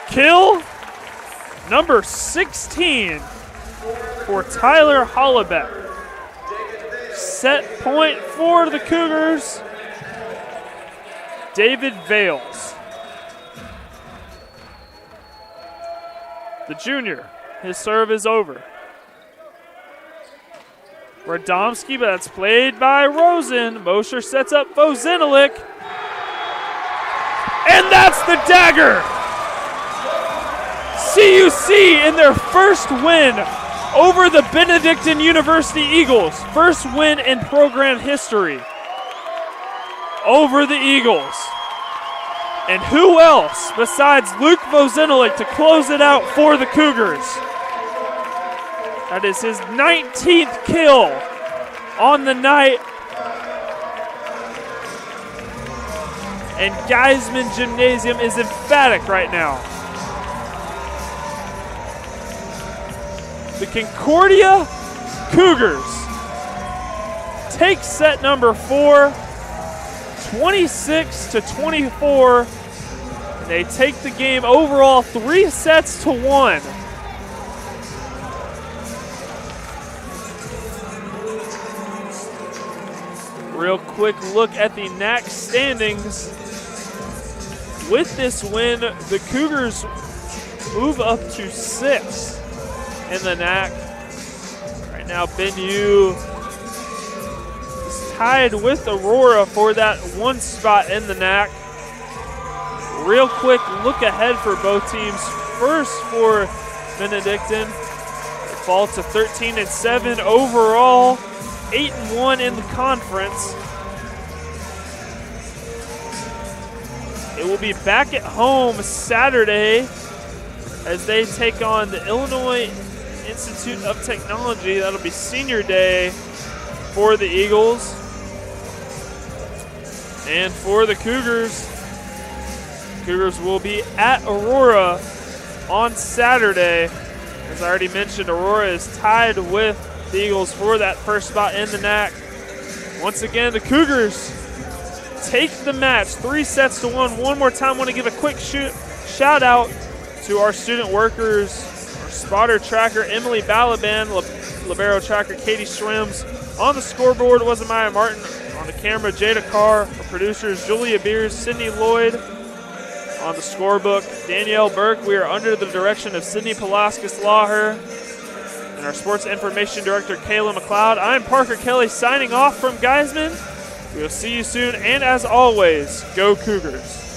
Kill number 16 for Tyler Hollaback. Set point for the Cougars, David Vales. The junior, his serve is over. Radomski, but that's played by Rosen. Mosher sets up Vozinalik. And that's the dagger! CUC in their first win over the Benedictine University Eagles. First win in program history over the Eagles. And who else besides Luke Vozinalik to close it out for the Cougars? That is his 19th kill on the night. And Geisman Gymnasium is emphatic right now. The Concordia Cougars take set number 4, 26-24. They take the game overall 3-1. Real quick look at the NAC standings. With this win, the Cougars move up to 6th in the NAC. Right now, Benue is tied with Aurora for that 1 spot in the NAC. Real quick look ahead for both teams. First for Benedictine, they fall to 13-7 overall, 8-1 in the conference. It will be back at home Saturday as they take on the Illinois Institute of Technology. That'll be senior day for the Eagles. And for the Cougars, Cougars will be at Aurora on Saturday. As I already mentioned, Aurora is tied with the Eagles for that first spot in the NAC. Once again, the Cougars take the match 3-1. One more time, I want to give a quick shout out to our student workers, our spotter tracker, Emily Balaban, libero tracker, Katie Schwims. On the scoreboard was Amaya Martin. On the camera, Jada Carr. Our producers, Julia Beers, Sydney Lloyd. On the scorebook, Danielle Burke. We are under the direction of Sydney Palaskis-Laher. And our sports information director, Kayla McLeod. I'm Parker Kelly signing off from Geisman. We'll see you soon, and as always, go Cougars.